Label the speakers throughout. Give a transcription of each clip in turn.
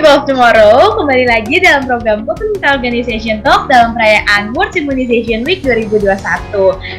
Speaker 1: people of tomorrow, kembali lagi dalam program Clinical Organization Talk dalam perayaan World Immunization Week 2021.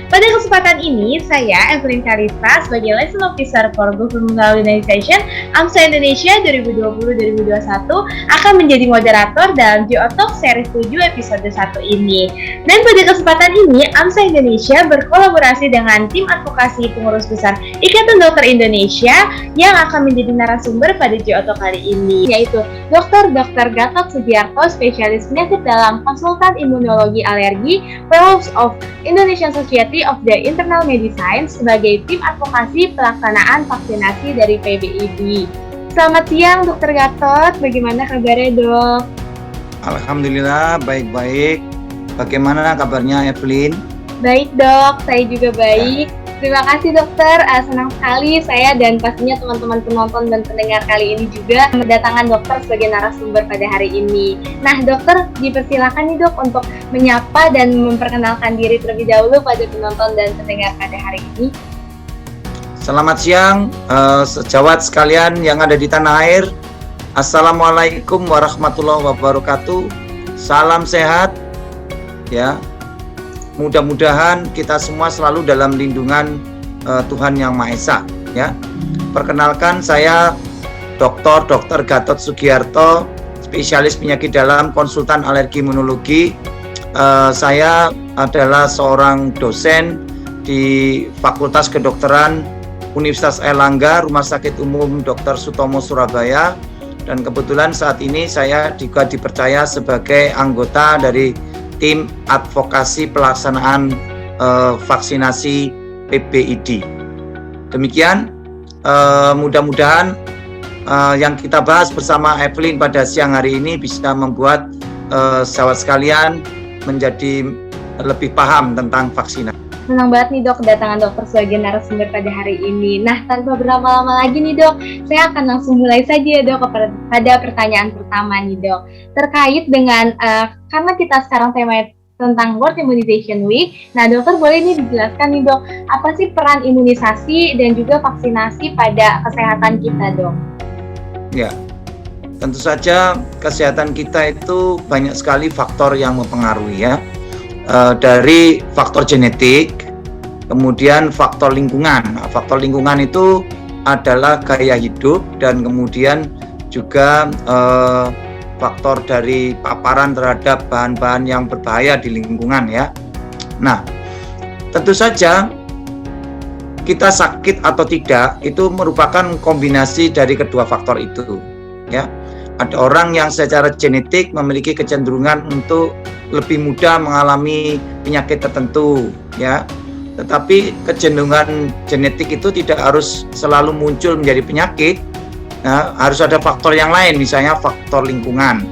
Speaker 1: Pada kesempatan ini, saya Evelyn Kalista sebagai Liaison Officer for Governmental Organization AMSA Indonesia 2020-2021 akan menjadi moderator dalam GO Talk Series 7 episode 1 ini. Dan pada kesempatan ini, AMSA Indonesia berkolaborasi dengan tim advokasi pengurus besar Ikatan Dokter Indonesia yang akan menjadi narasumber pada GO Talk kali ini, yaitu Dr. Gatot Sugiarto, spesialis penyakit dalam, konsultan imunologi alergi, Fellows of Indonesian Society of the Internal Medicine sebagai tim advokasi pelaksanaan vaksinasi dari PBID. Selamat siang Dr. Gatot, bagaimana kabarnya dok?
Speaker 2: Alhamdulillah baik-baik. Bagaimana kabarnya Evelyn?
Speaker 1: Baik dok, saya juga baik. Terima kasih dokter, senang sekali saya dan pastinya teman-teman penonton dan pendengar kali ini juga mendatangkan dokter sebagai narasumber pada hari ini. Nah dokter, dipersilakan nih dok untuk menyapa dan memperkenalkan diri terlebih dahulu pada penonton dan pendengar pada hari ini.
Speaker 2: Selamat siang sejawat sekalian yang ada di tanah air. Assalamualaikum warahmatullahi wabarakatuh. Salam sehat ya. Mudah-mudahan kita semua selalu dalam lindungan Tuhan Yang Maha Esa ya. Perkenalkan saya Dr. Gatot Sugiarto, spesialis penyakit dalam, konsultan alergi imunologi. Saya adalah seorang dosen di Fakultas Kedokteran Universitas Airlangga, Rumah Sakit Umum Dr. Sutomo Surabaya, dan kebetulan saat ini saya juga dipercaya sebagai anggota dari tim advokasi pelaksanaan vaksinasi PBID. Demikian, mudah-mudahan yang kita bahas bersama Evelyn pada siang hari ini bisa membuat sahabat sekalian menjadi lebih paham tentang vaksinasi.
Speaker 1: Senang banget nih dok kedatangan dokter sebagai narasumber pada hari ini. Nah tanpa berlama-lama lagi nih dok, saya akan langsung mulai saja ya dok pada pertanyaan pertama nih dok. Terkait dengan, karena kita sekarang temanya tentang World Immunization Week, nah dokter boleh nih dijelaskan nih dok, apa sih peran imunisasi dan juga vaksinasi pada kesehatan kita dok?
Speaker 2: Ya, tentu saja kesehatan kita itu banyak sekali faktor yang mempengaruhi ya. Dari faktor genetik, kemudian faktor lingkungan. Nah, faktor lingkungan itu adalah gaya hidup dan kemudian juga faktor dari paparan terhadap bahan-bahan yang berbahaya di lingkungan ya. Nah, tentu saja kita sakit atau tidak itu merupakan kombinasi dari kedua faktor itu ya. Ada orang yang secara genetik memiliki kecenderungan untuk lebih mudah mengalami penyakit tertentu ya. Tetapi kecenderungan genetik itu tidak harus selalu muncul menjadi penyakit. Nah, harus ada faktor yang lain, misalnya faktor lingkungan.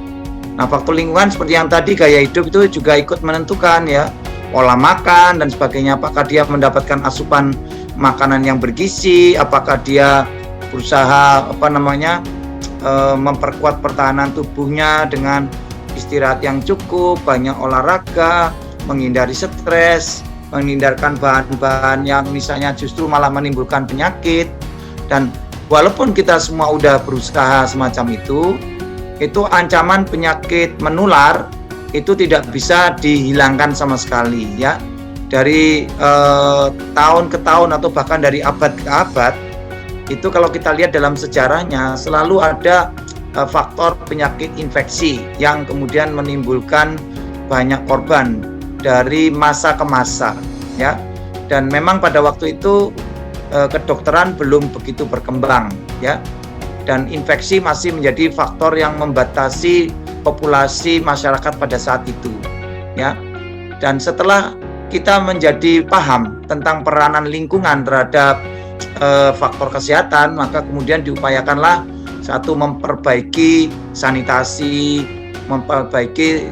Speaker 2: Nah, faktor lingkungan seperti yang tadi, gaya hidup itu juga ikut menentukan ya. Pola makan dan sebagainya, apakah dia mendapatkan asupan makanan yang bergizi, apakah dia berusaha memperkuat pertahanan tubuhnya dengan istirahat yang cukup, banyak olahraga, menghindari stres, menghindarkan bahan-bahan yang misalnya justru malah menimbulkan penyakit. Dan walaupun kita semua udah berusaha semacam itu ancaman penyakit menular itu tidak bisa dihilangkan sama sekali ya. Dari tahun ke tahun atau bahkan dari abad ke abad, itu kalau kita lihat dalam sejarahnya selalu ada faktor penyakit infeksi yang kemudian menimbulkan banyak korban dari masa ke masa ya. Dan memang pada waktu itu kedokteran belum begitu berkembang ya, dan infeksi masih menjadi faktor yang membatasi populasi masyarakat pada saat itu ya. Dan setelah kita menjadi paham tentang peranan lingkungan terhadap faktor kesehatan, maka kemudian diupayakanlah satu, memperbaiki sanitasi, memperbaiki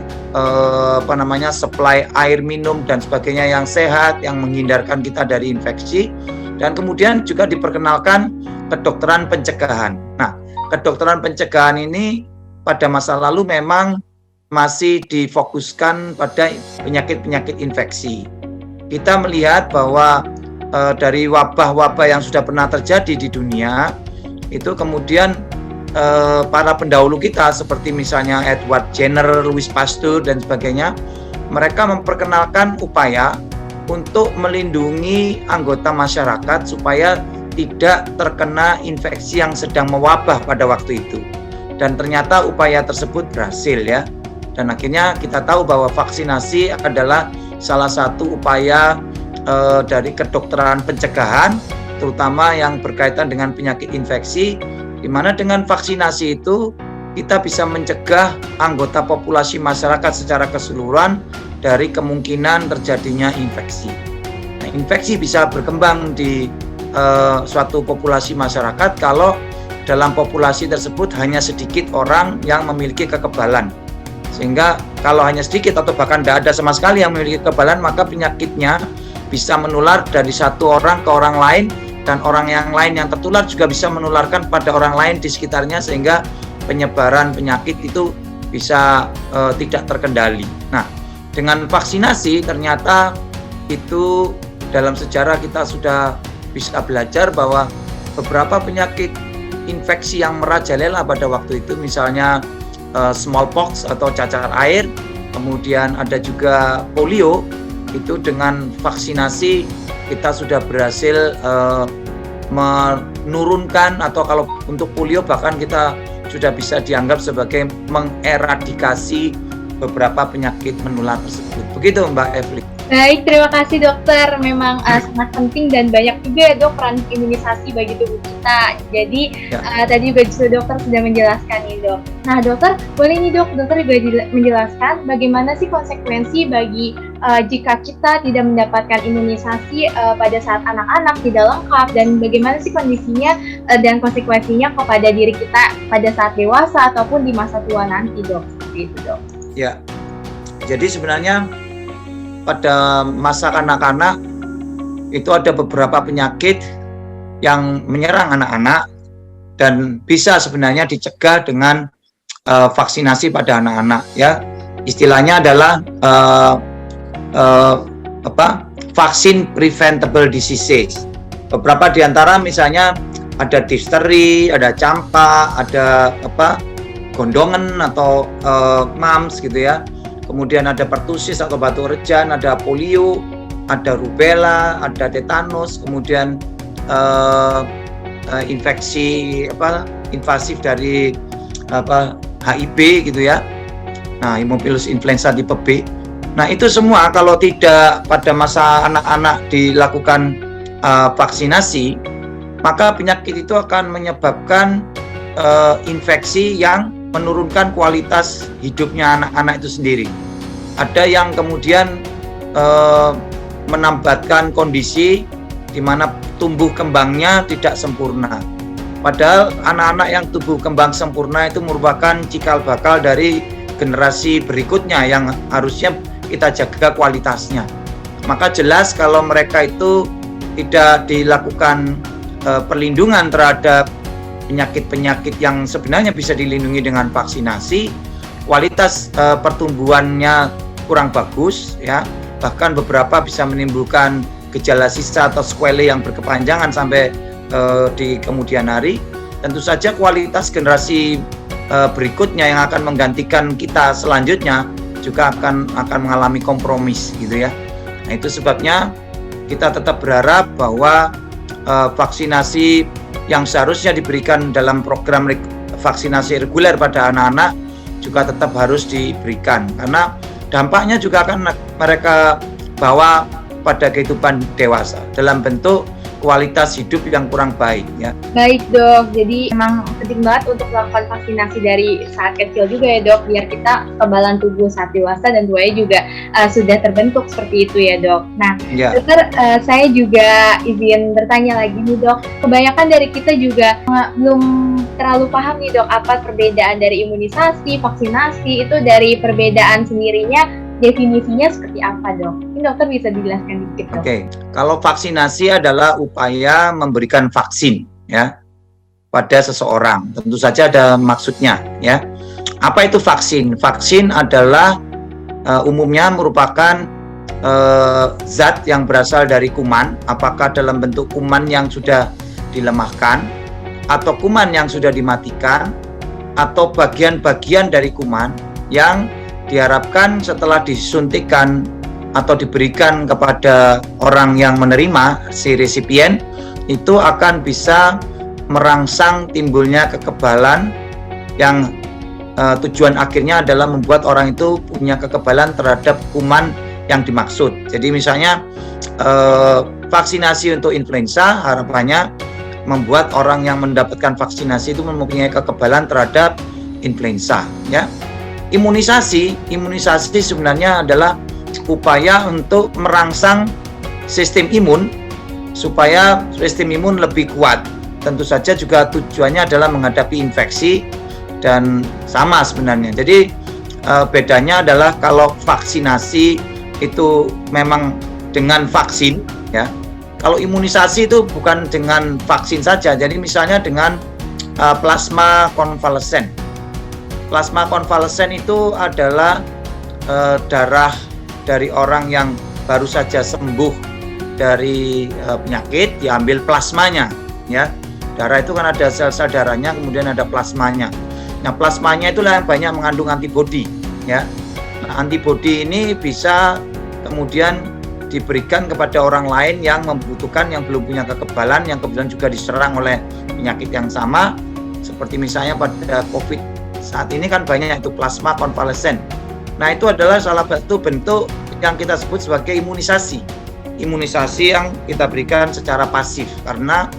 Speaker 2: supply air minum dan sebagainya yang sehat, yang menghindarkan kita dari infeksi. Dan kemudian juga diperkenalkan kedokteran pencegahan. Nah, kedokteran pencegahan ini pada masa lalu memang masih difokuskan pada penyakit-penyakit infeksi. Kita melihat bahwa dari wabah-wabah yang sudah pernah terjadi di dunia, itu kemudian para pendahulu kita seperti misalnya Edward Jenner, Louis Pasteur dan sebagainya, mereka memperkenalkan upaya untuk melindungi anggota masyarakat supaya tidak terkena infeksi yang sedang mewabah pada waktu itu. Dan ternyata upaya tersebut berhasil ya. Dan akhirnya kita tahu bahwa vaksinasi adalah salah satu upaya dari kedokteran pencegahan, terutama yang berkaitan dengan penyakit infeksi, di mana dengan vaksinasi itu kita bisa mencegah anggota populasi masyarakat secara keseluruhan dari kemungkinan terjadinya infeksi. Nah, infeksi bisa berkembang di suatu populasi masyarakat kalau dalam populasi tersebut hanya sedikit orang yang memiliki kekebalan. Sehingga kalau hanya sedikit atau bahkan tidak ada sama sekali yang memiliki kekebalan, maka penyakitnya bisa menular dari satu orang ke orang lain, dan orang yang lain yang tertular juga bisa menularkan pada orang lain di sekitarnya, sehingga penyebaran penyakit itu bisa tidak terkendali. Nah, dengan vaksinasi ternyata itu dalam sejarah kita sudah bisa belajar bahwa beberapa penyakit infeksi yang merajalela pada waktu itu, misalnya smallpox atau cacar air, kemudian ada juga polio, itu dengan vaksinasi kita sudah berhasil menurunkan, atau kalau untuk polio bahkan kita sudah bisa dianggap sebagai mengeradikasi beberapa penyakit menular tersebut. Begitu Mbak Evelyn.
Speaker 1: Baik, terima kasih dokter. Memang sangat penting dan banyak juga ya dok peran imunisasi bagi tubuh kita. Jadi tadi juga dokter sudah menjelaskan nih dok. Nah dokter, boleh nih dokter juga menjelaskan bagaimana sih konsekuensi bagi jika kita tidak mendapatkan imunisasi pada saat anak-anak tidak lengkap, dan bagaimana sih kondisinya dan konsekuensinya kepada diri kita pada saat dewasa ataupun di masa tua nanti dok. Seperti itu dok.
Speaker 2: Ya, jadi sebenarnya pada masa kanak-kanak itu ada beberapa penyakit yang menyerang anak-anak dan bisa sebenarnya dicegah dengan vaksinasi pada anak-anak ya. Istilahnya adalah vaksin preventable diseases. Beberapa diantara misalnya ada difteri, ada campak, ada gondongan atau mumps gitu ya. Kemudian ada pertusis atau batuk rejan, ada polio, ada rubella, ada tetanus, kemudian infeksi invasif dari HIV gitu ya. Nah, Haemophilus influenza tipe B. Nah, itu semua kalau tidak pada masa anak-anak dilakukan vaksinasi, maka penyakit itu akan menyebabkan infeksi yang menurunkan kualitas hidupnya anak-anak itu sendiri. Ada yang kemudian menambatkan kondisi di mana tumbuh kembangnya tidak sempurna. Padahal anak-anak yang tumbuh kembang sempurna itu merupakan cikal bakal dari generasi berikutnya yang harusnya kita jaga kualitasnya. Maka jelas kalau mereka itu tidak dilakukan perlindungan terhadap penyakit-penyakit yang sebenarnya bisa dilindungi dengan vaksinasi, kualitas pertumbuhannya kurang bagus ya, bahkan beberapa bisa menimbulkan gejala sisa atau sequelae yang berkepanjangan sampai di kemudian hari. Tentu saja kualitas generasi berikutnya yang akan menggantikan kita selanjutnya juga akan mengalami kompromis gitu ya. Nah, itu sebabnya kita tetap berharap bahwa vaksinasi yang seharusnya diberikan dalam program vaksinasi reguler pada anak-anak juga tetap harus diberikan, karena dampaknya juga akan mereka bawa pada kehidupan dewasa dalam bentuk kualitas hidup yang kurang baik ya.
Speaker 1: Baik dok, jadi memang penting banget untuk melakukan vaksinasi dari saat kecil juga ya dok, biar kita kekebalan tubuh saat dewasa dan tuanya juga sudah terbentuk seperti itu ya dok. Nah dokter, saya juga izin bertanya lagi nih dok, kebanyakan dari kita juga belum terlalu paham nih dok apa perbedaan dari imunisasi, vaksinasi itu dari perbedaan sendirinya. Definisinya seperti apa dok? Ini dokter bisa dijelaskan dikit dok?
Speaker 2: Oke, kalau vaksinasi adalah upaya memberikan vaksin ya pada seseorang. Tentu saja ada maksudnya ya. Apa itu vaksin? Vaksin adalah umumnya merupakan zat yang berasal dari kuman, apakah dalam bentuk kuman yang sudah dilemahkan atau kuman yang sudah dimatikan atau bagian-bagian dari kuman yang diharapkan setelah disuntikkan atau diberikan kepada orang yang menerima, si resipien, itu akan bisa merangsang timbulnya kekebalan yang tujuan akhirnya adalah membuat orang itu punya kekebalan terhadap kuman yang dimaksud. Jadi misalnya vaksinasi untuk influenza harapannya membuat orang yang mendapatkan vaksinasi itu mempunyai kekebalan terhadap influenza, ya. Imunisasi sebenarnya adalah upaya untuk merangsang sistem imun supaya sistem imun lebih kuat. Tentu saja juga tujuannya adalah menghadapi infeksi dan sama sebenarnya. Jadi bedanya adalah kalau vaksinasi itu memang dengan vaksin, ya. Kalau imunisasi itu bukan dengan vaksin saja. Jadi misalnya dengan plasma konvalesen. Plasma konvalesen itu adalah darah dari orang yang baru saja sembuh dari penyakit, diambil plasmanya, ya. Darah itu kan ada sel-sel darahnya, kemudian ada plasmanya. Nah, plasmanya itulah yang banyak mengandung antibodi, ya. Nah, antibodi ini bisa kemudian diberikan kepada orang lain yang membutuhkan, yang belum punya kekebalan, yang kebetulan juga diserang oleh penyakit yang sama, seperti misalnya pada COVID saat ini kan banyak itu plasma konvalesen. Nah, itu adalah salah satu bentuk yang kita sebut sebagai imunisasi. Imunisasi yang kita berikan secara pasif karena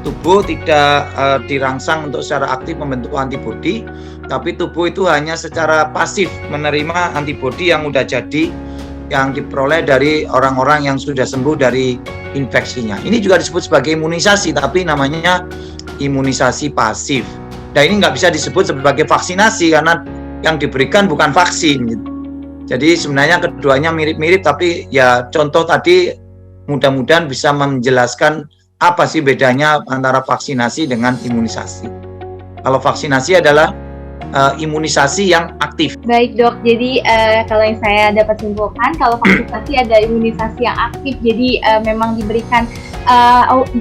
Speaker 2: tubuh tidak dirangsang untuk secara aktif membentuk antibodi, tapi tubuh itu hanya secara pasif menerima antibodi yang sudah jadi, yang diperoleh dari orang-orang yang sudah sembuh dari infeksinya. Ini juga disebut sebagai imunisasi, tapi namanya imunisasi pasif. Dan ini nggak bisa disebut sebagai vaksinasi karena yang diberikan bukan vaksin. Gitu. Jadi sebenarnya keduanya mirip-mirip, tapi ya contoh tadi mudah-mudahan bisa menjelaskan apa sih bedanya antara vaksinasi dengan imunisasi. Kalau vaksinasi adalah imunisasi yang aktif.
Speaker 1: Baik dok, jadi kalau yang saya dapat simpulkan, kalau vaksinasi ada imunisasi yang aktif, jadi memang diberikan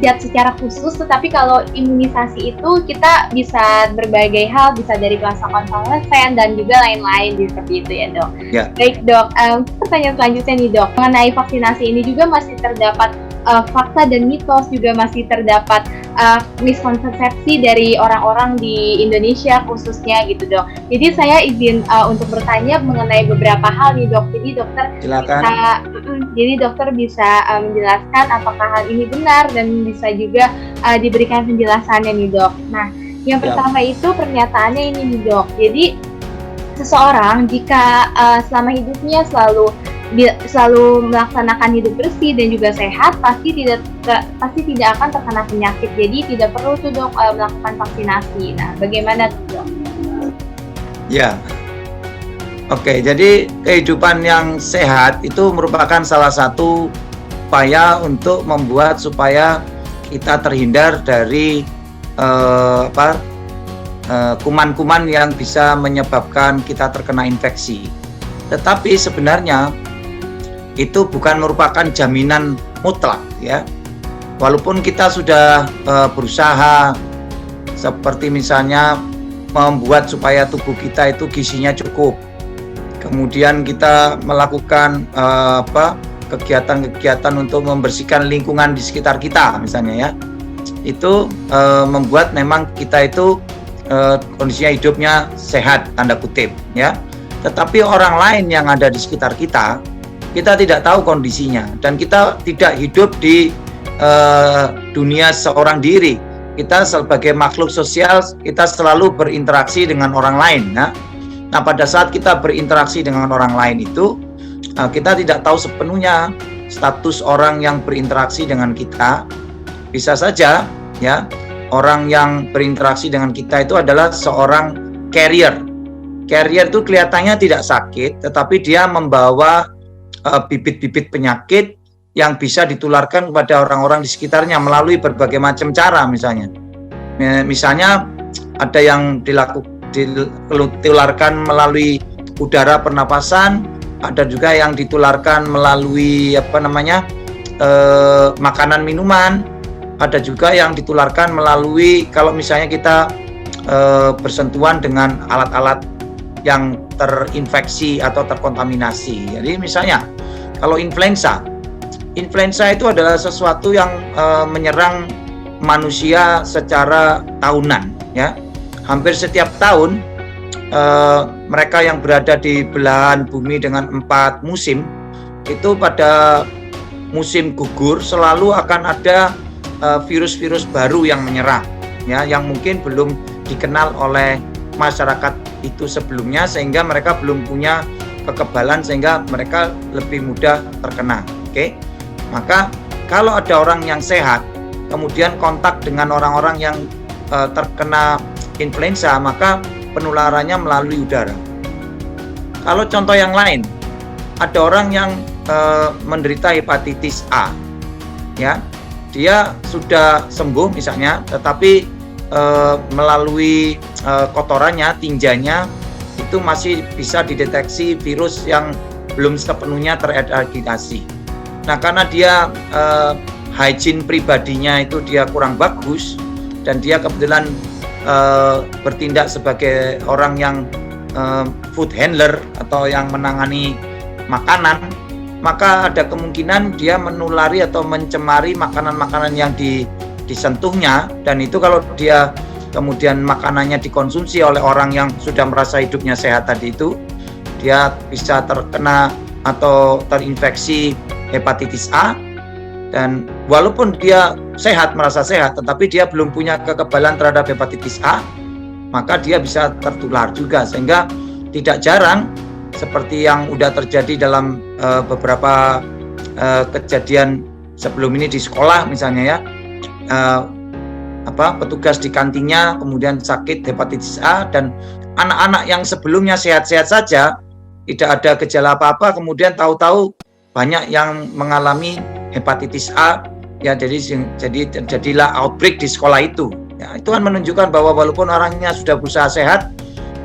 Speaker 1: zat secara khusus, tetapi kalau imunisasi itu kita bisa berbagai hal, bisa dari plasma konvalesen dan juga lain-lain seperti itu ya dok.
Speaker 2: Ya.
Speaker 1: Baik dok, pertanyaan selanjutnya nih dok, mengenai vaksinasi ini juga masih terdapat fakta dan mitos, juga masih terdapat miskonsepsi dari orang-orang di Indonesia khususnya gitu dok. Jadi saya izin untuk bertanya mengenai beberapa hal nih dok. Jadi dokter
Speaker 2: Silakan.
Speaker 1: Dokter bisa menjelaskan apakah hal ini benar dan bisa juga diberikan penjelasannya nih dok. Nah, yang pertama itu pernyataannya ini nih dok. Jadi seseorang jika selama hidupnya selalu melaksanakan hidup bersih dan juga sehat, pasti tidak akan terkena penyakit. Jadi tidak perlu tuh dok melakukan vaksinasi. Nah, bagaimana tuh dok?
Speaker 2: Ya, oke. Jadi kehidupan yang sehat itu merupakan salah satu upaya untuk membuat supaya kita terhindar dari kuman-kuman yang bisa menyebabkan kita terkena infeksi. Tetapi sebenarnya itu bukan merupakan jaminan mutlak, ya. Walaupun kita sudah berusaha seperti misalnya membuat supaya tubuh kita itu gizinya cukup, kemudian kita melakukan kegiatan-kegiatan untuk membersihkan lingkungan di sekitar kita misalnya, ya, itu membuat memang kita itu kondisinya hidupnya sehat tanda kutip, ya. Tetapi orang lain yang ada di sekitar kita tidak tahu kondisinya, dan kita tidak hidup di dunia seorang diri. Kita sebagai makhluk sosial, kita selalu berinteraksi dengan orang lain. Nah, pada saat kita berinteraksi dengan orang lain itu, kita tidak tahu sepenuhnya status orang yang berinteraksi dengan kita. Bisa saja, ya, orang yang berinteraksi dengan kita itu adalah seorang carrier. Carrier itu kelihatannya tidak sakit, tetapi dia membawa bibit-bibit penyakit yang bisa ditularkan kepada orang-orang di sekitarnya melalui berbagai macam cara. Misalnya ada yang ditularkan melalui udara pernapasan, ada juga yang ditularkan melalui makanan minuman, ada juga yang ditularkan melalui kalau misalnya kita bersentuhan dengan alat-alat yang terinfeksi atau terkontaminasi. Jadi misalnya kalau influenza itu adalah sesuatu yang menyerang manusia secara tahunan, ya. Hampir setiap tahun mereka yang berada di belahan bumi dengan 4 musim itu pada musim gugur selalu akan ada virus-virus baru yang menyerang, ya, yang mungkin belum dikenal oleh masyarakat itu sebelumnya, sehingga mereka belum punya kekebalan sehingga mereka lebih mudah terkena. Oke, maka kalau ada orang yang sehat kemudian kontak dengan orang-orang yang terkena influenza, maka penularannya melalui udara. Kalau contoh yang lain, ada orang yang menderita hepatitis A, ya, dia sudah sembuh misalnya, tetapi melalui kotorannya, tinjanya itu masih bisa dideteksi virus yang belum sepenuhnya tereradikasi. Nah, karena dia hygiene pribadinya itu dia kurang bagus dan dia kebetulan bertindak sebagai orang yang food handler atau yang menangani makanan, maka ada kemungkinan dia menulari atau mencemari makanan-makanan yang disentuhnya, dan itu kalau dia kemudian makanannya dikonsumsi oleh orang yang sudah merasa hidupnya sehat tadi itu, dia bisa terkena atau terinfeksi hepatitis A, dan walaupun dia sehat, merasa sehat, tetapi dia belum punya kekebalan terhadap hepatitis A, maka dia bisa tertular juga. Sehingga tidak jarang seperti yang sudah terjadi dalam beberapa kejadian sebelum ini di sekolah misalnya, ya, petugas di kantinnya kemudian sakit hepatitis A, dan anak-anak yang sebelumnya sehat-sehat saja, tidak ada gejala apa-apa, kemudian tahu-tahu banyak yang mengalami hepatitis A, ya, jadi terjadilah outbreak di sekolah itu. Ya, itu kan menunjukkan bahwa walaupun orangnya sudah berusaha sehat,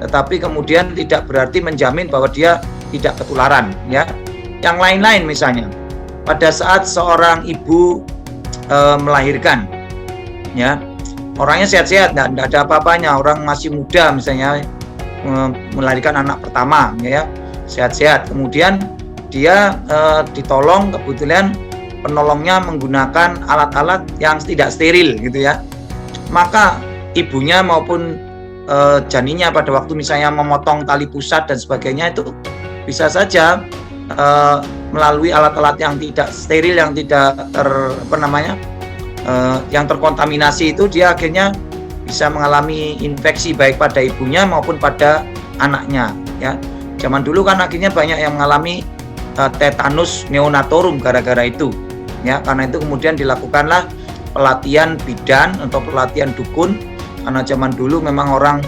Speaker 2: tetapi kemudian tidak berarti menjamin bahwa dia tidak ketularan, ya. Yang lain-lain misalnya, pada saat seorang ibu melahirkan, ya, orangnya sehat-sehat, tidak ada apa-apanya, orang masih muda misalnya melahirkan anak pertama, ya, sehat-sehat, kemudian dia ditolong, kebetulan penolongnya menggunakan alat-alat yang tidak steril gitu, ya, maka ibunya maupun janinnya pada waktu misalnya memotong tali pusat dan sebagainya itu bisa saja melalui alat-alat yang tidak steril, yang tidak yang terkontaminasi itu, dia akhirnya bisa mengalami infeksi baik pada ibunya maupun pada anaknya, ya. Zaman dulu kan akhirnya banyak yang mengalami tetanus neonatorum gara-gara itu, ya. Karena itu kemudian dilakukanlah pelatihan bidan atau pelatihan dukun, karena zaman dulu memang orang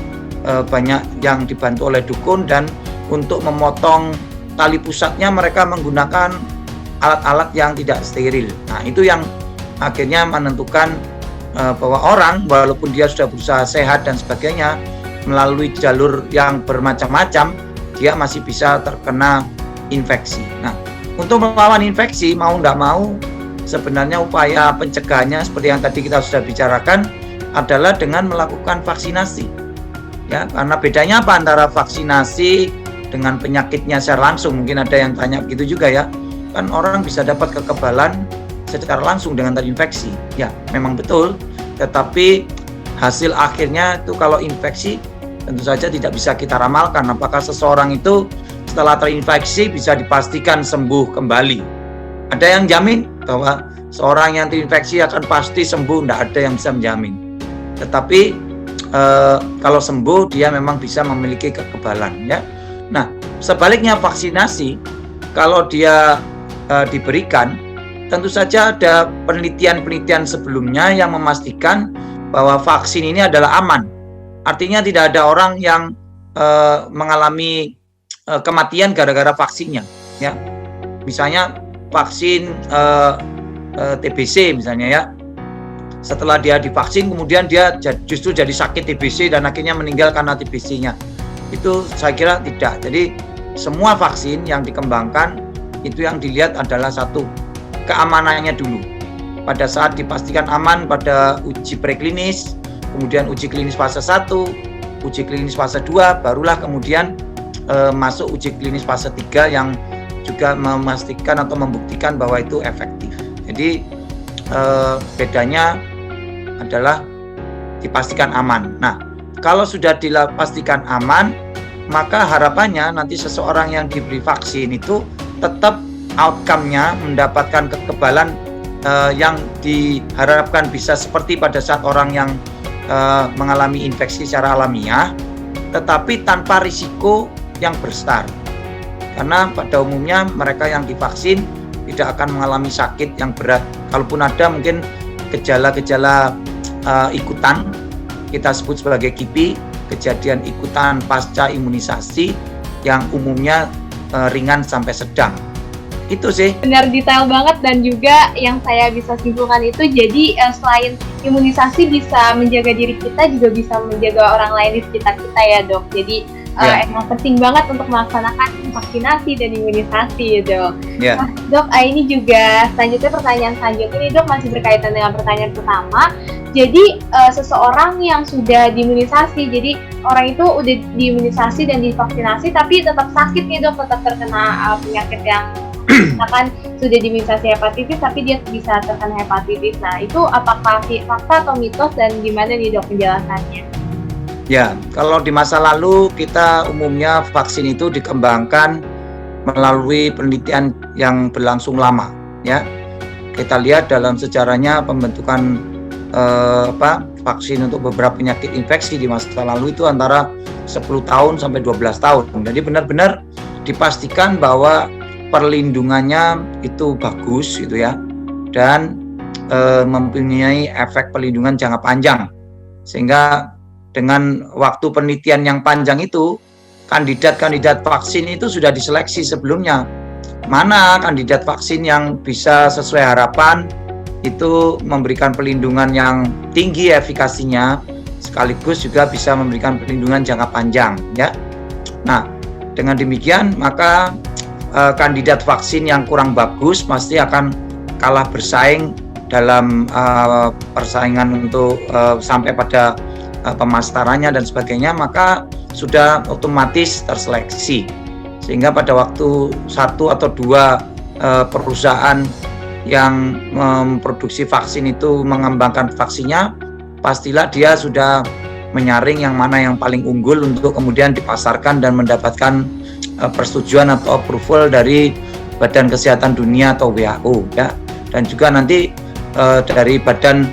Speaker 2: banyak yang dibantu oleh dukun, dan untuk memotong tali pusatnya mereka menggunakan alat-alat yang tidak steril. Nah, itu yang akhirnya menentukan bahwa orang walaupun dia sudah berusaha sehat dan sebagainya, melalui jalur yang bermacam-macam, dia masih bisa terkena infeksi. Nah, untuk melawan infeksi, mau tidak mau, sebenarnya upaya pencegahannya seperti yang tadi kita sudah bicarakan adalah dengan melakukan vaksinasi, ya. Karena bedanya apa antara vaksinasi dengan penyakitnya secara langsung? Mungkin ada yang tanya begitu juga, ya. Kan orang bisa dapat kekebalan secara langsung dengan terinfeksi, ya, memang betul. Tetapi hasil akhirnya itu kalau infeksi tentu saja tidak bisa kita ramalkan. Apakah seseorang itu setelah terinfeksi bisa dipastikan sembuh kembali? Ada yang jamin bahwa seorang yang terinfeksi akan pasti sembuh? Tidak ada yang bisa menjamin. Tetapi kalau sembuh, dia memang bisa memiliki kekebalan, ya. Nah, sebaliknya vaksinasi, kalau dia diberikan, tentu saja ada penelitian-penelitian sebelumnya yang memastikan bahwa vaksin ini adalah aman. Artinya tidak ada orang yang mengalami kematian gara-gara vaksinnya, ya. Misalnya vaksin TBC misalnya, ya. Setelah dia divaksin kemudian dia justru jadi sakit TBC dan akhirnya meninggal karena TBC-nya. Itu saya kira tidak. Jadi semua vaksin yang dikembangkan itu yang dilihat adalah satu, keamanannya dulu. Pada saat dipastikan aman pada uji preklinis, kemudian uji klinis fase 1, uji klinis fase 2, barulah kemudian masuk uji klinis fase 3 yang juga memastikan atau membuktikan bahwa itu efektif. Jadi bedanya adalah dipastikan aman. Nah, kalau sudah dipastikan aman, maka harapannya nanti seseorang yang diberi vaksin itu tetap outcome-nya mendapatkan kekebalan yang diharapkan bisa seperti pada saat orang yang mengalami infeksi secara alamiah, tetapi tanpa risiko yang besar. Karena pada umumnya mereka yang divaksin tidak akan mengalami sakit yang berat. Kalaupun ada mungkin gejala-gejala ikutan, kita sebut sebagai KIPI, kejadian ikutan pasca imunisasi yang umumnya ringan sampai sedang. Itu sih.
Speaker 1: Benar, detail banget, dan juga yang saya bisa simpulkan itu jadi selain imunisasi bisa menjaga diri kita, juga bisa menjaga orang lain di sekitar kita ya dok. Jadi emang penting banget untuk melaksanakan vaksinasi dan imunisasi ya dok. Nah, dok, ini juga selanjutnya pertanyaan selanjutnya ini dok masih berkaitan dengan pertanyaan pertama. Jadi seseorang yang sudah diimunisasi, jadi orang itu udah diimunisasi dan divaksinasi tapi tetap sakit nih dok, tetap terkena penyakit yang misalkan sudah diimunisasi hepatitis tapi dia bisa terkena hepatitis. Nah, itu apakah fakta atau mitos dan gimana nih dok penjelasannya?
Speaker 2: Ya, kalau di masa lalu kita umumnya vaksin itu dikembangkan melalui penelitian yang berlangsung lama, ya. Kita lihat dalam sejarahnya pembentukan vaksin untuk beberapa penyakit infeksi di masa lalu itu antara 10 tahun sampai 12 tahun. Jadi benar-benar dipastikan bahwa perlindungannya itu bagus gitu ya, dan mempunyai efek perlindungan jangka panjang, sehingga dengan waktu penelitian yang panjang itu kandidat-kandidat vaksin itu sudah diseleksi sebelumnya, mana kandidat vaksin yang bisa sesuai harapan itu memberikan perlindungan yang tinggi efikasinya sekaligus juga bisa memberikan perlindungan jangka panjang ya. Nah, dengan demikian maka kandidat vaksin yang kurang bagus pasti akan kalah bersaing dalam persaingan untuk sampai pada pemasarannya dan sebagainya, maka sudah otomatis terseleksi, sehingga pada waktu 1 atau 2 perusahaan yang memproduksi vaksin itu mengembangkan vaksinnya, pastilah dia sudah menyaring yang mana yang paling unggul untuk kemudian dipasarkan dan mendapatkan persetujuan atau approval dari Badan Kesehatan Dunia atau WHO ya, dan juga nanti dari Badan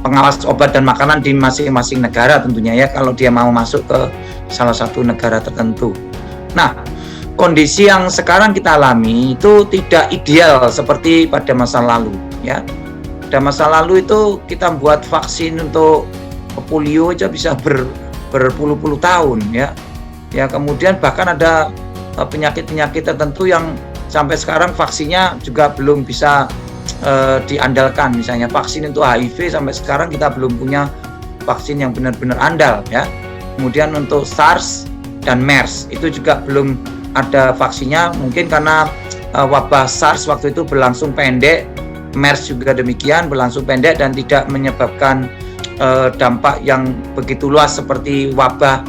Speaker 2: Pengawas Obat dan Makanan di masing-masing negara tentunya ya, kalau dia mau masuk ke salah satu negara tertentu. Nah, kondisi yang sekarang kita alami itu tidak ideal seperti pada masa lalu ya. Pada masa lalu itu kita buat vaksin untuk polio aja bisa berpuluh-puluh tahun ya. Ya, kemudian bahkan ada penyakit-penyakit tertentu yang sampai sekarang vaksinnya juga belum bisa diandalkan. Misalnya vaksin untuk HIV sampai sekarang kita belum punya vaksin yang benar-benar andal ya. Kemudian untuk SARS dan MERS itu juga belum ada vaksinnya, mungkin karena wabah SARS waktu itu berlangsung pendek, MERS juga demikian berlangsung pendek dan tidak menyebabkan dampak yang begitu luas seperti wabah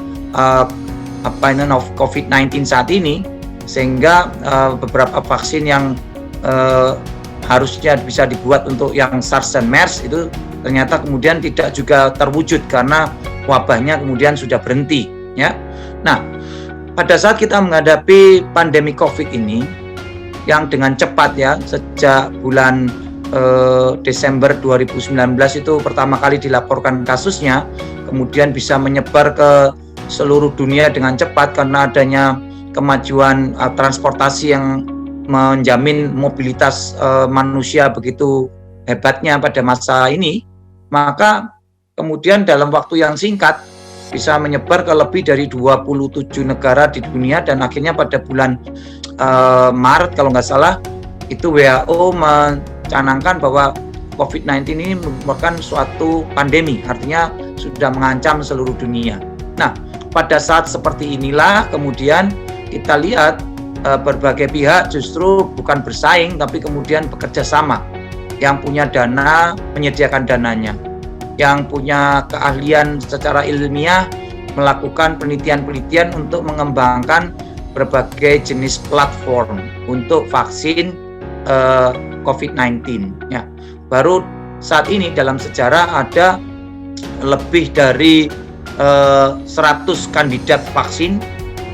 Speaker 2: COVID-19 saat ini, sehingga beberapa vaksin yang harusnya bisa dibuat untuk yang SARS dan MERS itu ternyata kemudian tidak juga terwujud karena wabahnya kemudian sudah berhenti ya. Nah, pada saat kita menghadapi pandemi COVID ini yang dengan cepat ya, sejak bulan Desember 2019 itu pertama kali dilaporkan kasusnya, kemudian bisa menyebar ke seluruh dunia dengan cepat karena adanya kemajuan transportasi yang menjamin mobilitas manusia begitu hebatnya pada masa ini, maka kemudian dalam waktu yang singkat bisa menyebar ke lebih dari 27 negara di dunia, dan akhirnya pada bulan Maret kalau nggak salah itu WHO mencanangkan bahwa COVID-19 ini merupakan suatu pandemi, artinya sudah mengancam seluruh dunia. Nah, pada saat seperti inilah kemudian kita lihat berbagai pihak justru bukan bersaing tapi kemudian bekerja sama, yang punya dana menyediakan dananya. yang punya keahlian secara ilmiah melakukan penelitian-penelitian untuk mengembangkan berbagai jenis platform untuk vaksin COVID-19. Ya. Baru saat ini dalam sejarah ada lebih dari 100 kandidat vaksin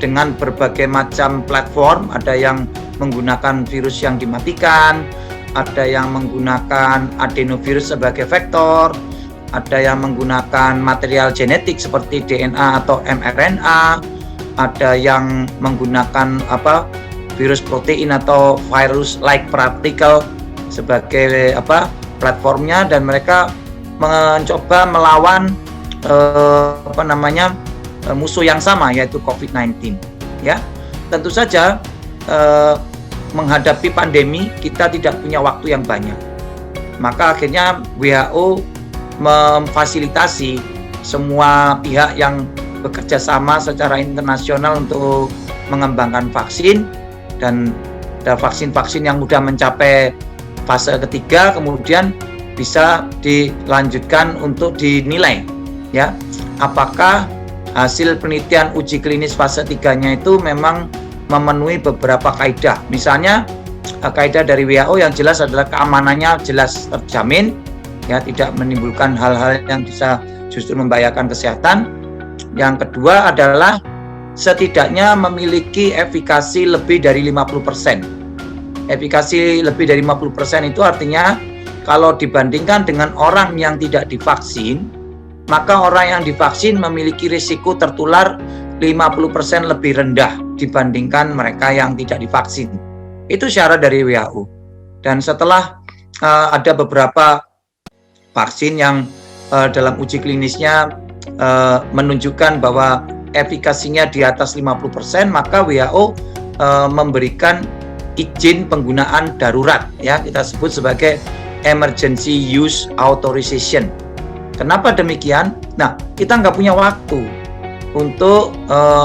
Speaker 2: dengan berbagai macam platform. Ada yang menggunakan virus yang dimatikan, ada yang menggunakan adenovirus sebagai vektor, ada yang menggunakan material genetik seperti DNA atau mRNA, ada yang menggunakan virus protein atau virus-like particle sebagai platformnya, dan mereka mencoba melawan musuh yang sama, yaitu COVID-19. Ya, tentu saja menghadapi pandemi kita tidak punya waktu yang banyak. Maka akhirnya WHO memfasilitasi semua pihak yang bekerja sama secara internasional untuk mengembangkan vaksin, dan vaksin-vaksin yang sudah mencapai fase ketiga kemudian bisa dilanjutkan untuk dinilai, ya, apakah hasil penelitian uji klinis fase 3-nya itu memang memenuhi beberapa kaidah. Misalnya kaidah dari WHO yang jelas adalah keamanannya jelas terjamin, ya, tidak menimbulkan hal-hal yang bisa justru membahayakan kesehatan. Yang kedua adalah setidaknya memiliki efikasi lebih dari 50%. Efikasi lebih dari 50% itu artinya kalau dibandingkan dengan orang yang tidak divaksin, maka orang yang divaksin memiliki risiko tertular 50% lebih rendah dibandingkan mereka yang tidak divaksin. Itu syarat dari WHO. Dan setelah ada beberapa vaksin yang dalam uji klinisnya menunjukkan bahwa efikasinya di atas 50%, maka WHO memberikan izin penggunaan darurat, ya, kita sebut sebagai emergency use authorization. Kenapa demikian? Nah, kita nggak punya waktu untuk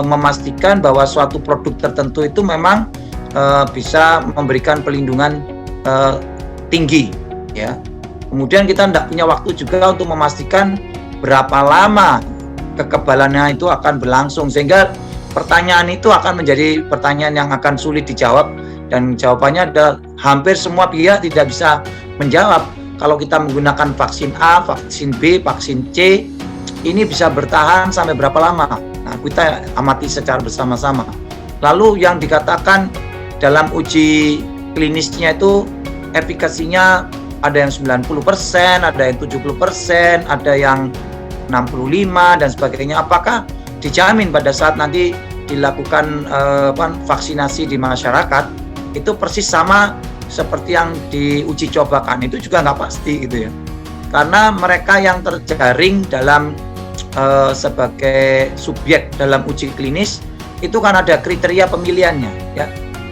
Speaker 2: memastikan bahwa suatu produk tertentu itu memang bisa memberikan pelindungan tinggi, ya. Kemudian kita nggak punya waktu juga untuk memastikan berapa lama kekebalannya itu akan berlangsung, sehingga pertanyaan itu akan menjadi pertanyaan yang akan sulit dijawab, dan jawabannya adalah hampir semua pihak tidak bisa menjawab. Kalau kita menggunakan vaksin A, vaksin B, vaksin C, ini bisa bertahan sampai berapa lama? Nah, kita amati secara bersama-sama. Lalu yang dikatakan dalam uji klinisnya itu efikasinya ada yang 90%, ada yang 70%, ada yang 65 dan sebagainya. Apakah dijamin pada saat nanti dilakukan vaksinasi di masyarakat itu persis sama seperti yang diuji cobakan? Itu juga nggak pasti gitu ya, karena mereka yang terjaring dalam sebagai subjek dalam uji klinis itu kan ada kriteria pemilihannya, ya.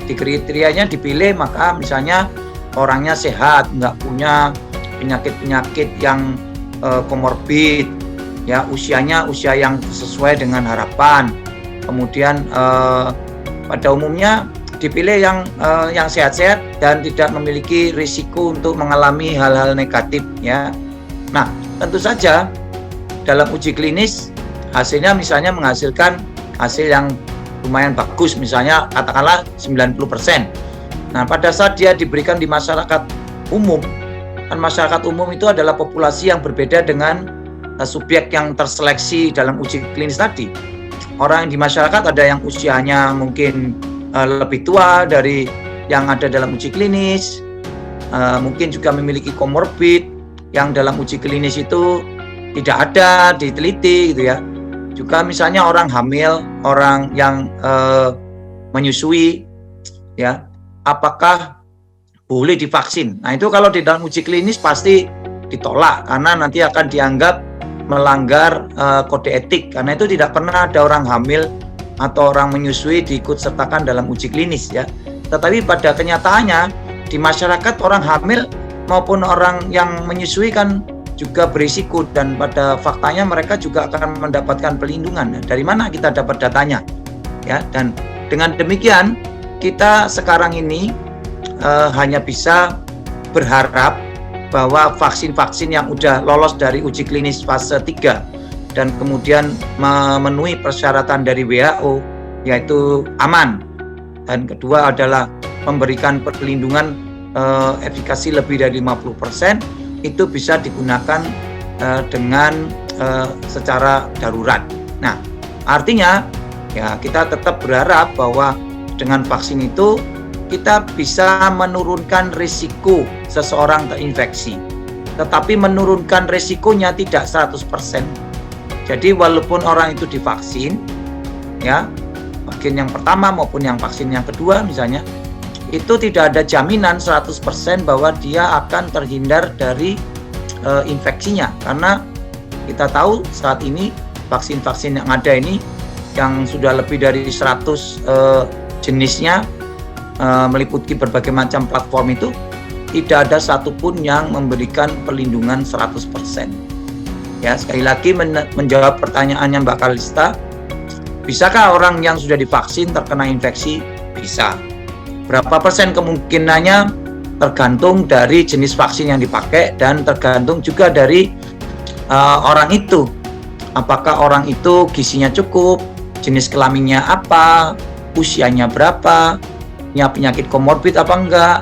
Speaker 2: Di kriterianya dipilih, maka misalnya orangnya sehat, nggak punya penyakit-penyakit yang komorbid, ya, usianya usia yang sesuai dengan harapan. Kemudian pada umumnya dipilih yang sehat-sehat dan tidak memiliki risiko untuk mengalami hal-hal negatif, ya. Nah, tentu saja dalam uji klinis hasilnya misalnya menghasilkan hasil yang lumayan bagus, misalnya katakanlah 90%. Nah, pada saat dia diberikan di masyarakat umum, kan masyarakat umum itu adalah populasi yang berbeda dengan subjek yang terseleksi dalam uji klinis tadi. Orang di masyarakat ada yang usianya mungkin lebih tua dari yang ada dalam uji klinis, mungkin juga memiliki komorbid yang dalam uji klinis itu tidak ada diteliti, gitu ya. Juga misalnya orang hamil, orang yang menyusui, ya, apakah boleh divaksin? Nah, itu kalau di dalam uji klinis pasti ditolak karena nanti akan dianggap melanggar kode etik, karena itu tidak pernah ada orang hamil atau orang menyusui diikut sertakan dalam uji klinis, ya. Tetapi pada kenyataannya di masyarakat orang hamil maupun orang yang menyusui kan juga berisiko, dan pada faktanya mereka juga akan mendapatkan pelindungan. Dari mana kita dapat datanya, ya? Dan dengan demikian kita sekarang ini hanya bisa berharap bahwa vaksin-vaksin yang udah lolos dari uji klinis fase 3 dan kemudian memenuhi persyaratan dari WHO yaitu aman. Dan kedua adalah memberikan perlindungan efikasi lebih dari 50%, itu bisa digunakan dengan secara darurat. Nah, artinya ya kita tetap berharap bahwa dengan vaksin itu kita bisa menurunkan risiko seseorang terinfeksi. Tetapi menurunkan risikonya tidak 100%. Jadi walaupun orang itu divaksin, ya, vaksin yang pertama maupun yang vaksin yang kedua misalnya, itu tidak ada jaminan 100% bahwa dia akan terhindar dari infeksinya. Karena kita tahu saat ini vaksin-vaksin yang ada ini yang sudah lebih dari 100 jenisnya, meliputi berbagai macam platform itu, tidak ada satupun yang memberikan perlindungan 100%. Ya, sekali lagi menjawab pertanyaannya Mbak Kalista, bisakah orang yang sudah divaksin terkena infeksi? Bisa. Berapa persen kemungkinannya tergantung dari jenis vaksin yang dipakai dan tergantung juga dari orang itu. Apakah orang itu gizinya cukup, jenis kelaminnya apa, usianya berapa, punya penyakit komorbid apa enggak,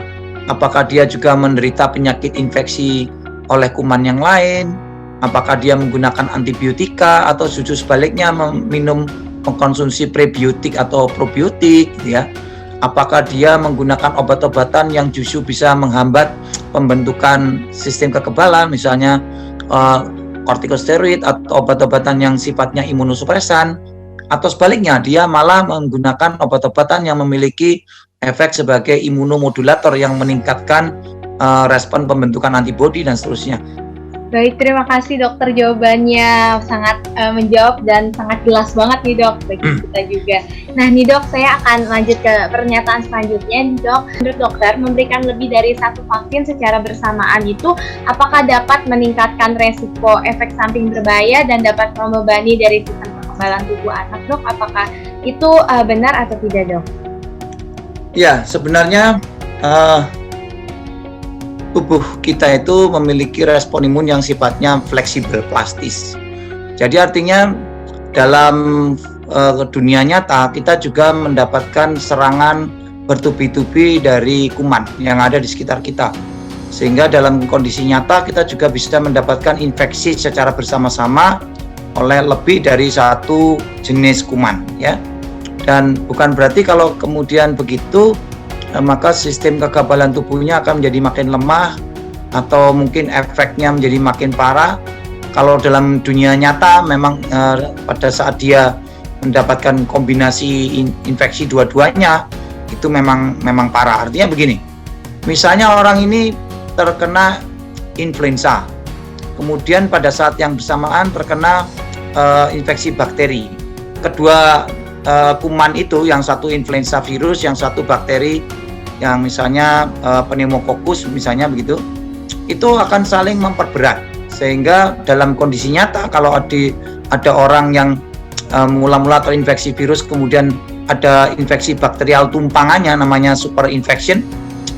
Speaker 2: apakah dia juga menderita penyakit infeksi oleh kuman yang lain, apakah dia menggunakan antibiotika atau justru sebaliknya mengkonsumsi prebiotik atau probiotik, ya. Apakah dia menggunakan obat-obatan yang justru bisa menghambat pembentukan sistem kekebalan, misalnya kortikosteroid atau obat-obatan yang sifatnya imunosupresan, atau sebaliknya dia malah menggunakan obat-obatan yang memiliki efek sebagai imunomodulator yang meningkatkan respon pembentukan antibodi dan seterusnya.
Speaker 1: Baik, terima kasih dokter, jawabannya sangat menjawab dan sangat jelas banget nih dok bagi kita juga. Nah nih dok, saya akan lanjut ke pernyataan selanjutnya nih dok. Menurut dokter, memberikan lebih dari satu vaksin secara bersamaan itu apakah dapat meningkatkan resiko efek samping berbahaya dan dapat membebani dari sistem kekebalan tubuh anak dok? Apakah itu benar atau tidak dok?
Speaker 2: Ya, sebenarnya tubuh kita itu memiliki respon imun yang sifatnya fleksibel, plastis. Jadi artinya dalam dunia nyata kita juga mendapatkan serangan bertubi-tubi dari kuman yang ada di sekitar kita. Sehingga dalam kondisi nyata kita juga bisa mendapatkan infeksi secara bersama-sama oleh lebih dari satu jenis kuman, ya. Dan bukan berarti kalau kemudian begitu maka sistem kekebalan tubuhnya akan menjadi makin lemah atau mungkin efeknya menjadi makin parah. Kalau dalam dunia nyata memang pada saat dia mendapatkan kombinasi infeksi dua-duanya itu memang parah. Artinya begini, misalnya orang ini terkena influenza, kemudian pada saat yang bersamaan terkena infeksi bakteri. Kedua kuman itu, yang satu influenza virus, yang satu bakteri, yang misalnya pneumococcus misalnya begitu, itu akan saling memperberat. Sehingga dalam kondisi nyata kalau ada orang yang mula-mula terinfeksi virus kemudian ada infeksi bakterial tumpangannya namanya super infection,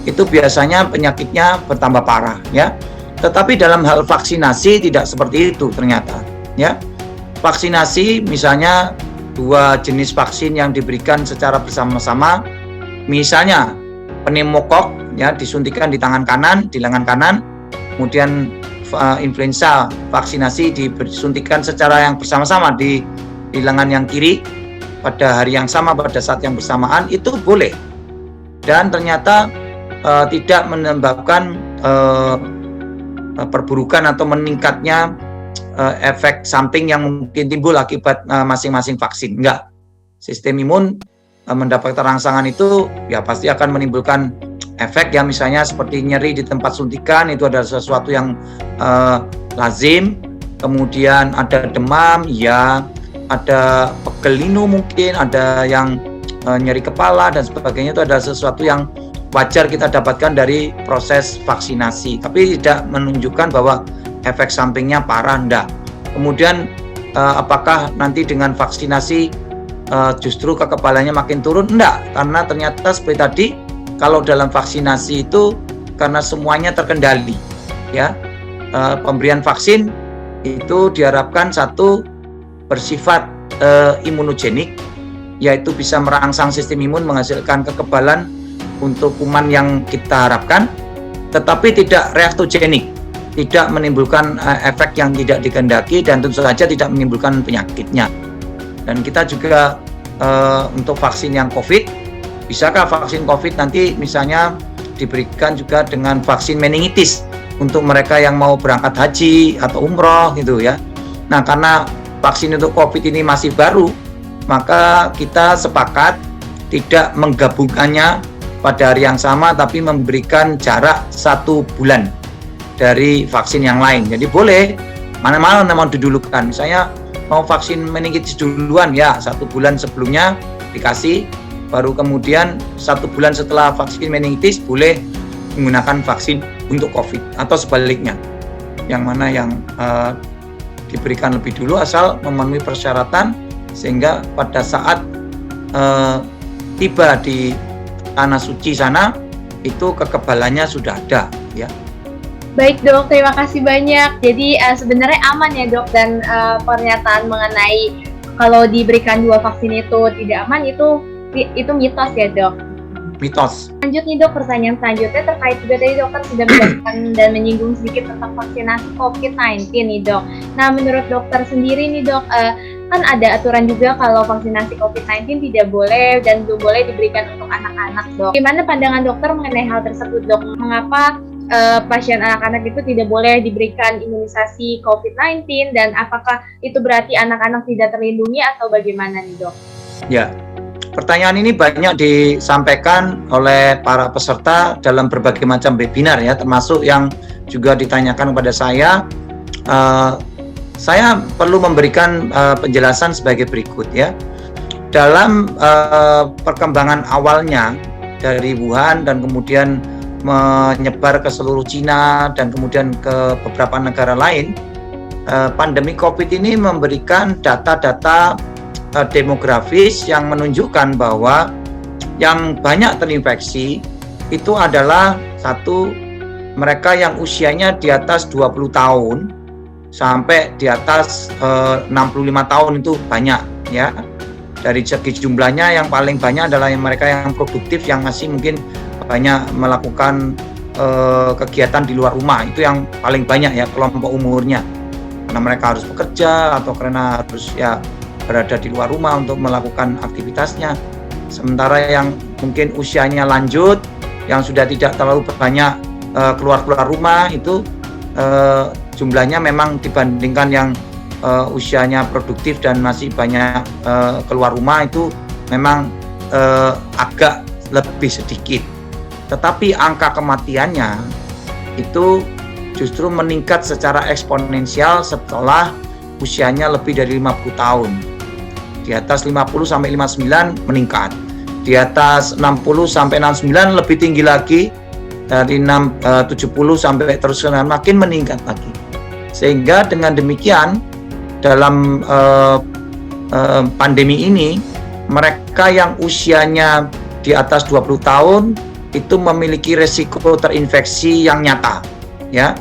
Speaker 2: itu biasanya penyakitnya bertambah parah, ya. Tetapi dalam hal vaksinasi tidak seperti itu ternyata, ya. Vaksinasi misalnya dua jenis vaksin yang diberikan secara bersama-sama, misalnya pneumokok, ya, disuntikan di tangan kanan, di lengan kanan, kemudian influenza vaksinasi disuntikan secara yang bersama-sama di lengan yang kiri pada hari yang sama pada saat yang bersamaan, itu boleh dan ternyata tidak menyebabkan perburukan atau meningkatnya efek samping yang mungkin timbul akibat masing-masing vaksin. Enggak, sistem imun mendapatkan rangsangan itu ya pasti akan menimbulkan efek, ya, misalnya seperti nyeri di tempat suntikan, itu adalah sesuatu yang lazim. Kemudian ada demam, ya, ada pegel linu mungkin, ada yang nyeri kepala dan sebagainya, itu adalah sesuatu yang wajar kita dapatkan dari proses vaksinasi, tapi tidak menunjukkan bahwa efek sampingnya parah, enggak. Kemudian apakah nanti dengan vaksinasi justru kekebalannya makin turun? Enggak, karena ternyata seperti tadi, kalau dalam vaksinasi itu karena semuanya terkendali, ya. Pemberian vaksin itu diharapkan satu bersifat imunogenik, yaitu bisa merangsang sistem imun menghasilkan kekebalan untuk kuman yang kita harapkan, tetapi tidak reaktogenik, tidak menimbulkan efek yang tidak dikehendaki dan tentu saja tidak menimbulkan penyakitnya. Dan kita juga untuk vaksin yang COVID, bisakah vaksin COVID nanti misalnya diberikan juga dengan vaksin meningitis untuk mereka yang mau berangkat haji atau umroh gitu ya. Nah, karena vaksin untuk COVID ini masih baru, maka kita sepakat tidak menggabungkannya pada hari yang sama, tapi memberikan jarak 1 bulan dari vaksin yang lain. Jadi boleh mana-mana mau didulukan. Misalnya mau vaksin meningitis duluan, ya 1 bulan sebelumnya dikasih, baru kemudian 1 bulan setelah vaksin meningitis boleh menggunakan vaksin untuk COVID, atau sebaliknya. Yang mana yang diberikan lebih dulu asal memenuhi persyaratan, sehingga pada saat tiba di tanah suci sana itu kekebalannya sudah ada ya.
Speaker 1: Baik dok, terima kasih banyak. Jadi sebenarnya aman ya dok, dan pernyataan mengenai kalau diberikan 2 vaksin itu tidak aman itu mitos ya dok.
Speaker 2: Mitos.
Speaker 1: Lanjut nih dok, pertanyaan selanjutnya terkait juga tadi dokter sudah menjelaskan dan menyinggung sedikit tentang vaksinasi COVID-19 nih dok. Nah menurut dokter sendiri nih dok, kan ada aturan juga kalau vaksinasi COVID-19 tidak boleh dan belum boleh diberikan untuk anak-anak dok. Gimana pandangan dokter mengenai hal tersebut dok? Mengapa pasien anak-anak itu tidak boleh diberikan imunisasi COVID-19 dan apakah itu berarti anak-anak tidak terlindungi atau bagaimana nih dok?
Speaker 2: Ya, pertanyaan ini banyak disampaikan oleh para peserta dalam berbagai macam webinar ya, termasuk yang juga ditanyakan kepada saya. Saya perlu memberikan penjelasan sebagai berikut ya. Dalam perkembangan awalnya dari Wuhan dan kemudian menyebar ke seluruh Cina dan kemudian ke beberapa negara lain, pandemi COVID ini memberikan data-data demografis yang menunjukkan bahwa yang banyak terinfeksi itu adalah satu, mereka yang usianya di atas 20 tahun sampai di atas 65 tahun itu banyak ya. Dari segi jumlahnya yang paling banyak adalah yang mereka yang produktif, yang masih mungkin banyak melakukan kegiatan di luar rumah, itu yang paling banyak ya kelompok umurnya, karena mereka harus bekerja atau karena harus ya berada di luar rumah untuk melakukan aktivitasnya. Sementara yang mungkin usianya lanjut, yang sudah tidak terlalu banyak keluar rumah, itu jumlahnya memang dibandingkan yang usianya produktif dan masih banyak keluar rumah itu memang agak lebih sedikit. Tetapi angka kematiannya itu justru meningkat secara eksponensial setelah usianya lebih dari 50 tahun. Di atas 50 sampai 59 meningkat. Di atas 60 sampai 69 lebih tinggi lagi. Dari 70 sampai terus makin meningkat lagi. Sehingga dengan demikian dalam pandemi ini, mereka yang usianya di atas 20 tahun itu memiliki resiko terinfeksi yang nyata ya.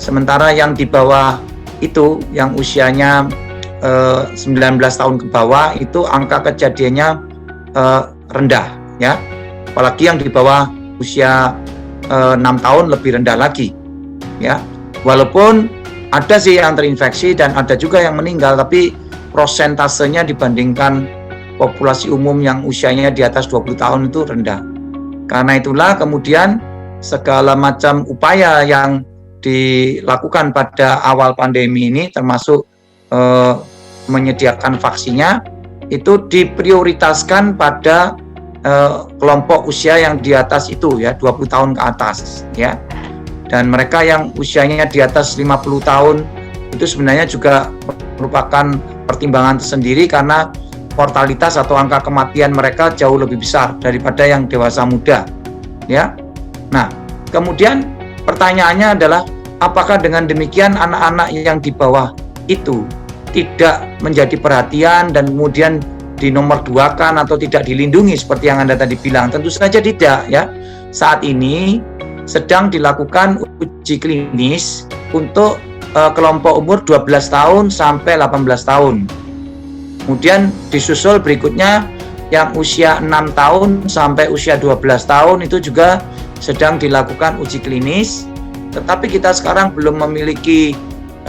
Speaker 2: Sementara yang di bawah itu, yang usianya 19 tahun ke bawah, itu angka kejadiannya rendah ya. Apalagi yang di bawah usia 6 tahun lebih rendah lagi ya. Walaupun ada sih yang terinfeksi dan ada juga yang meninggal, tapi prosentasenya dibandingkan populasi umum yang usianya di atas 20 tahun itu rendah. Karena itulah kemudian segala macam upaya yang dilakukan pada awal pandemi ini, termasuk menyediakan vaksinnya, itu diprioritaskan pada kelompok usia yang di atas itu ya, 20 tahun ke atas ya. Dan mereka yang usianya di atas 50 tahun itu sebenarnya juga merupakan pertimbangan tersendiri, karena mortalitas atau angka kematian mereka jauh lebih besar daripada yang dewasa muda ya. Nah, kemudian pertanyaannya adalah, apakah dengan demikian anak-anak yang di bawah itu tidak menjadi perhatian dan kemudian dinomor duakan atau tidak dilindungi seperti yang Anda tadi bilang? Tentu saja tidak ya. Saat ini sedang dilakukan uji klinis untuk kelompok umur 12 tahun sampai 18 tahun. Kemudian disusul berikutnya yang usia 6 tahun sampai usia 12 tahun itu juga sedang dilakukan uji klinis. Tetapi kita sekarang belum memiliki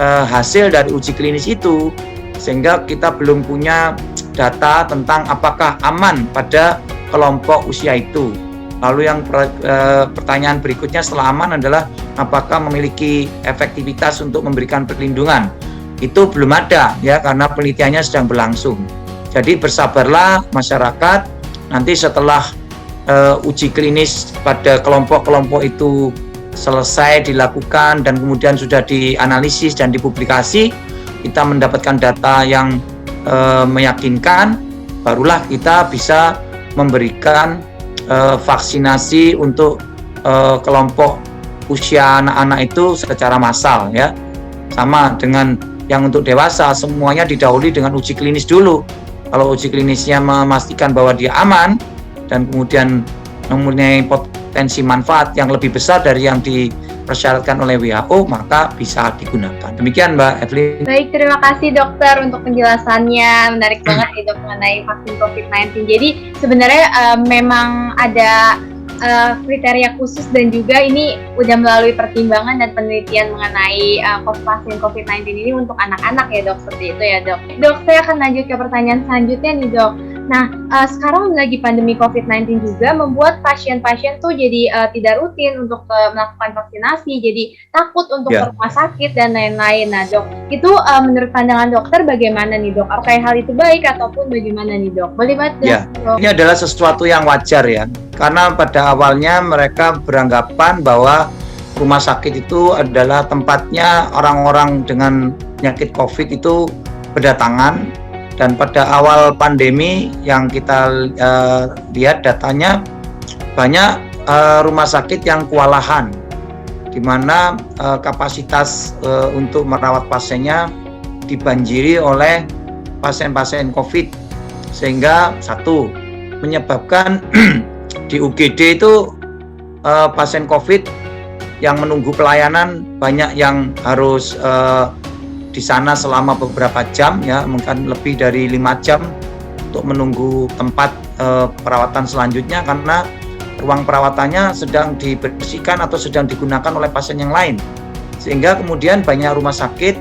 Speaker 2: hasil dari uji klinis itu, sehingga kita belum punya data tentang apakah aman pada kelompok usia itu. Lalu yang pertanyaan berikutnya setelah aman adalah apakah memiliki efektivitas untuk memberikan perlindungan. Itu belum ada ya, karena penelitiannya sedang berlangsung. Jadi bersabarlah masyarakat, nanti setelah uji klinis pada kelompok-kelompok itu selesai dilakukan dan kemudian sudah dianalisis dan dipublikasi, kita mendapatkan data yang meyakinkan, barulah kita bisa memberikan vaksinasi untuk kelompok usia anak-anak itu secara massal ya. Sama dengan yang untuk dewasa, semuanya didahului dengan uji klinis dulu. Kalau uji klinisnya memastikan bahwa dia aman dan kemudian mempunyai potensi manfaat yang lebih besar dari yang dipersyaratkan oleh WHO, maka bisa digunakan. Demikian Mbak Evelyn.
Speaker 1: Baik, terima kasih dokter untuk penjelasannya. Menarik banget nih dok mengenai vaksin COVID-19. Jadi sebenarnya memang ada kriteria khusus dan juga ini udah melalui pertimbangan dan penelitian mengenai vaksin COVID-19 ini untuk anak-anak ya dok, seperti itu ya dok. Dok, saya akan lanjut ke pertanyaan selanjutnya nih dok. Nah, sekarang lagi pandemi COVID-19 juga membuat pasien-pasien tuh jadi tidak rutin untuk melakukan vaksinasi, jadi takut untuk ke rumah sakit dan lain-lain. Nah dok, itu menurut pandangan dokter bagaimana nih dok? Apakah hal itu baik ataupun bagaimana nih dok? Boleh banget dok?
Speaker 2: Ini adalah sesuatu yang wajar ya, karena pada awalnya mereka beranggapan bahwa rumah sakit itu adalah tempatnya orang-orang dengan penyakit COVID itu berdatangan. Dan pada awal pandemi yang kita lihat datanya, banyak rumah sakit yang kewalahan, di mana kapasitas untuk merawat pasiennya dibanjiri oleh pasien-pasien COVID, sehingga satu menyebabkan di UGD itu pasien COVID yang menunggu pelayanan banyak yang harus di sana selama beberapa jam ya, mungkin lebih dari 5 jam untuk menunggu tempat perawatan selanjutnya, karena ruang perawatannya sedang dibersihkan atau sedang digunakan oleh pasien yang lain. Sehingga kemudian banyak rumah sakit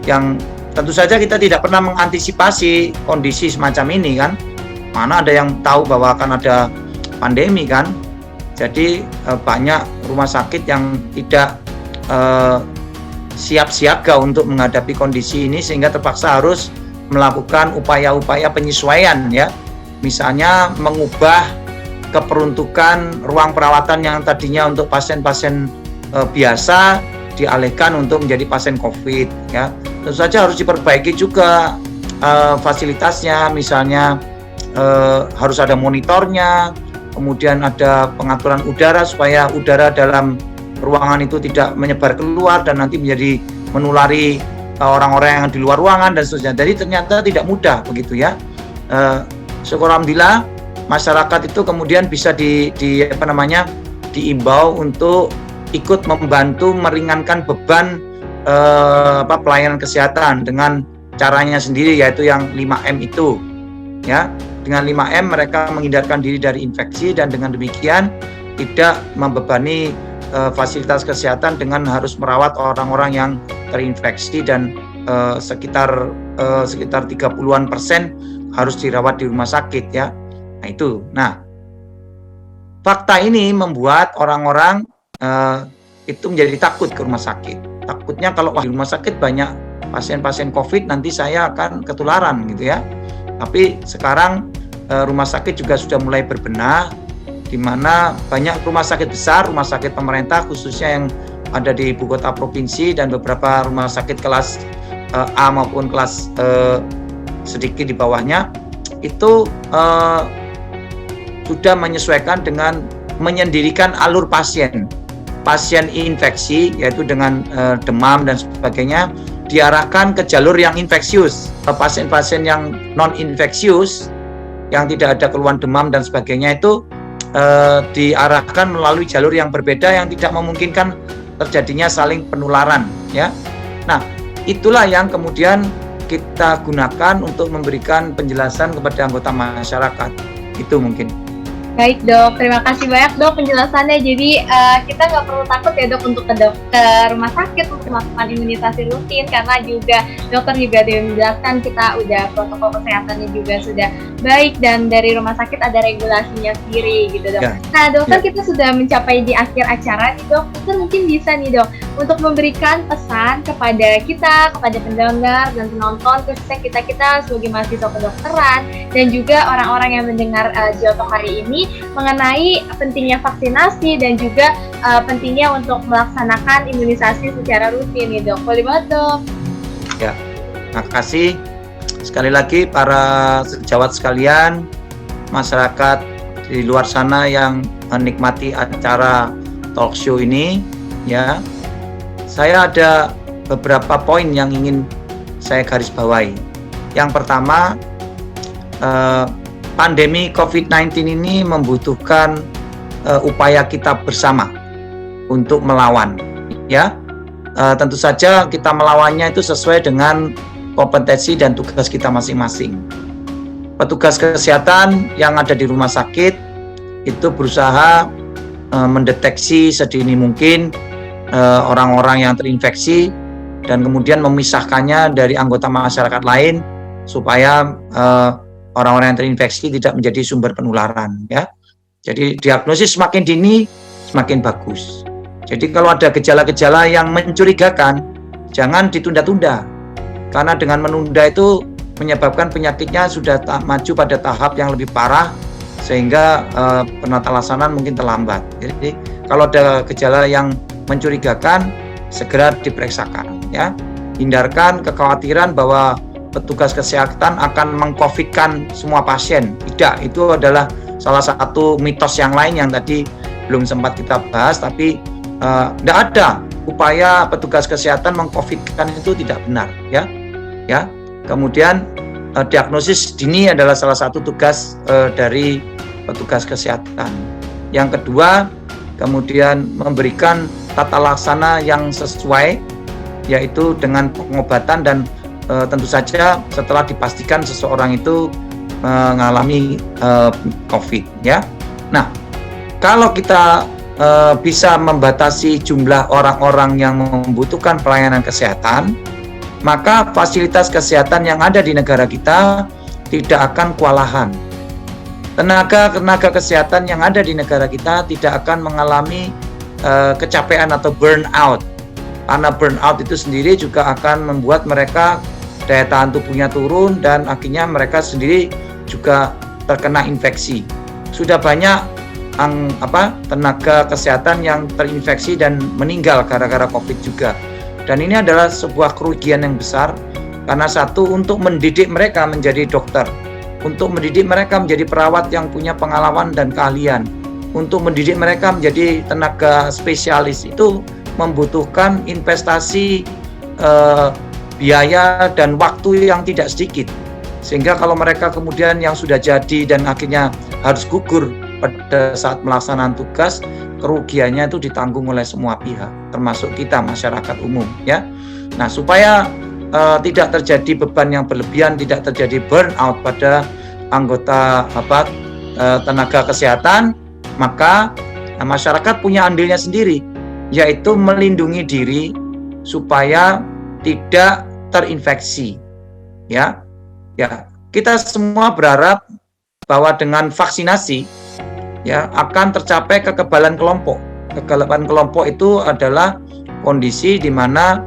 Speaker 2: yang tentu saja kita tidak pernah mengantisipasi kondisi semacam ini kan, mana ada yang tahu bahwa akan ada pandemi kan. Jadi banyak rumah sakit yang tidak siap siaga untuk menghadapi kondisi ini, sehingga terpaksa harus melakukan upaya-upaya penyesuaian ya, misalnya mengubah keperuntukan ruang perawatan yang tadinya untuk pasien-pasien biasa dialihkan untuk menjadi pasien COVID ya. Tentu saja harus diperbaiki juga fasilitasnya, misalnya harus ada monitornya, kemudian ada pengaturan udara supaya udara dalam ruangan itu tidak menyebar keluar dan nanti menjadi menulari orang-orang yang di luar ruangan dan seterusnya. Jadi ternyata tidak mudah begitu ya. Syukur alhamdulillah masyarakat itu kemudian bisa diimbau untuk ikut membantu meringankan beban pelayanan kesehatan dengan caranya sendiri, yaitu yang 5M itu ya. Dengan 5M mereka menghindarkan diri dari infeksi dan dengan demikian tidak membebani fasilitas kesehatan dengan harus merawat orang-orang yang terinfeksi dan sekitar 30-an% harus dirawat di rumah sakit ya. Nah itu. Nah, fakta ini membuat orang-orang itu menjadi takut ke rumah sakit. Takutnya kalau di rumah sakit banyak pasien-pasien COVID, nanti saya akan ketularan gitu ya. Tapi sekarang rumah sakit juga sudah mulai berbenah, di mana banyak rumah sakit besar, rumah sakit pemerintah khususnya yang ada di ibu kota provinsi dan beberapa rumah sakit kelas A maupun kelas sedikit di bawahnya itu sudah menyesuaikan dengan menyendirikan alur pasien infeksi, yaitu dengan demam dan sebagainya, diarahkan ke jalur yang infeksius. Pasien-pasien yang non infeksius yang tidak ada keluhan demam dan sebagainya itu diarahkan melalui jalur yang berbeda yang tidak memungkinkan terjadinya saling penularan, ya. Nah, itulah yang kemudian kita gunakan untuk memberikan penjelasan kepada anggota masyarakat. Itu mungkin.
Speaker 1: Baik dok, terima kasih banyak dok penjelasannya. Jadi kita nggak perlu takut ya dok untuk ke rumah sakit untuk melakukan imunisasi rutin, karena juga dokter juga menjelaskan kita udah protokol kesehatannya juga sudah baik dan dari rumah sakit ada regulasinya sendiri gitu dok. Ya. Nah dokter, kita sudah mencapai di akhir acara nih dok. Dokter mungkin bisa nih dok untuk memberikan pesan kepada kita, kepada pendengar dan penonton, khususnya kita sebagai mahasiswa kedokteran dan juga orang-orang yang mendengar Geotalk hari ini mengenai pentingnya vaksinasi dan juga pentingnya untuk melaksanakan imunisasi secara rutin nih dok. Boleh banget dok.
Speaker 2: Ya, makasih sekali lagi para sejawat sekalian, masyarakat di luar sana yang menikmati acara talk show ini, ya. Saya ada beberapa poin yang ingin saya garis bawahi. Yang pertama, pandemi COVID-19 ini membutuhkan upaya kita bersama untuk melawan, ya. Tentu saja kita melawannya itu sesuai dengan kompetensi dan tugas kita masing-masing. Petugas kesehatan yang ada di rumah sakit itu berusaha mendeteksi sedini mungkin orang-orang yang terinfeksi dan kemudian memisahkannya dari anggota masyarakat lain supaya orang-orang yang terinfeksi tidak menjadi sumber penularan, ya. Jadi diagnosis semakin dini semakin bagus. Jadi kalau ada gejala-gejala yang mencurigakan, jangan ditunda-tunda. Karena dengan menunda itu menyebabkan penyakitnya sudah maju pada tahap yang lebih parah sehingga penata-laksanaan mungkin terlambat. Jadi kalau ada gejala yang mencurigakan, segera diperiksakan, ya. Hindarkan kekhawatiran bahwa petugas kesehatan akan meng-COVID-kan semua pasien. Tidak, itu adalah salah satu mitos yang lain yang tadi belum sempat kita bahas, tapi tidak ada upaya petugas kesehatan meng-COVID-kan, itu tidak benar, ya. Ya. Kemudian diagnosis dini adalah salah satu tugas dari petugas kesehatan. Yang kedua, kemudian memberikan tata laksana yang sesuai, yaitu dengan pengobatan dan tentu saja setelah dipastikan seseorang itu mengalami COVID, ya. Nah, kalau kita bisa membatasi jumlah orang-orang yang membutuhkan pelayanan kesehatan, maka fasilitas kesehatan yang ada di negara kita tidak akan kewalahan. Tenaga kesehatan yang ada di negara kita tidak akan mengalami kecapean atau burnout, karena burnout itu sendiri juga akan membuat mereka daya tahan tubuhnya turun dan akhirnya mereka sendiri juga terkena infeksi. Sudah banyak tenaga kesehatan yang terinfeksi dan meninggal gara-gara COVID juga. Dan ini adalah sebuah kerugian yang besar karena satu, untuk mendidik mereka menjadi dokter, untuk mendidik mereka menjadi perawat yang punya pengalaman dan keahlian, untuk mendidik mereka menjadi tenaga spesialis, itu membutuhkan investasi biaya dan waktu yang tidak sedikit. Sehingga kalau mereka kemudian yang sudah jadi dan akhirnya harus gugur pada saat pelaksanaan tugas, kerugiannya itu ditanggung oleh semua pihak, termasuk kita masyarakat umum, ya. Nah, supaya tidak terjadi beban yang berlebihan, tidak terjadi burnout pada anggota tenaga kesehatan, maka masyarakat punya andilnya sendiri, yaitu melindungi diri supaya tidak terinfeksi, ya. Ya, kita semua berharap bahwa dengan vaksinasi, ya, akan tercapai kekebalan kelompok. Kekebalan kelompok itu adalah kondisi di mana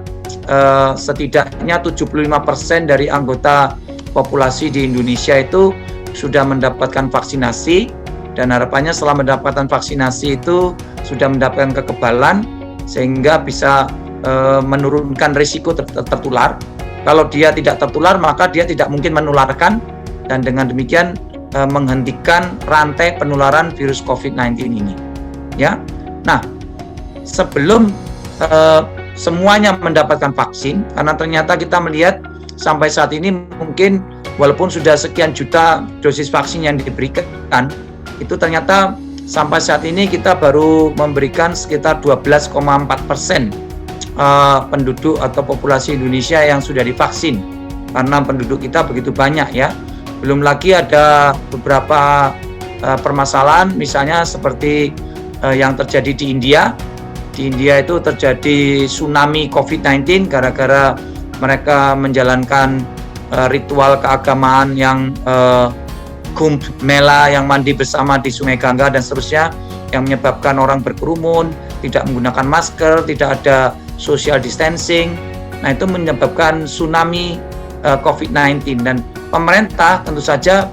Speaker 2: setidaknya 75% dari anggota populasi di Indonesia itu sudah mendapatkan vaksinasi, dan harapannya setelah mendapatkan vaksinasi itu sudah mendapatkan kekebalan sehingga bisa menurunkan risiko tertular. Kalau dia tidak tertular, maka dia tidak mungkin menularkan, dan dengan demikian menghentikan rantai penularan virus COVID-19 ini, ya. Nah, sebelum semuanya mendapatkan vaksin, karena ternyata kita melihat sampai saat ini mungkin walaupun sudah sekian juta dosis vaksin yang diberikan, itu ternyata sampai saat ini kita baru memberikan sekitar 12,4% penduduk atau populasi Indonesia yang sudah divaksin, karena penduduk kita begitu banyak ya. Belum lagi ada beberapa permasalahan, misalnya seperti yang terjadi di India. Di India itu terjadi tsunami COVID-19 gara-gara mereka menjalankan ritual keagamaan yang Kumbh Mela, yang mandi bersama di Sungai Gangga dan seterusnya, yang menyebabkan orang berkerumun, tidak menggunakan masker, tidak ada social distancing. Nah, itu menyebabkan tsunami COVID-19, dan pemerintah tentu saja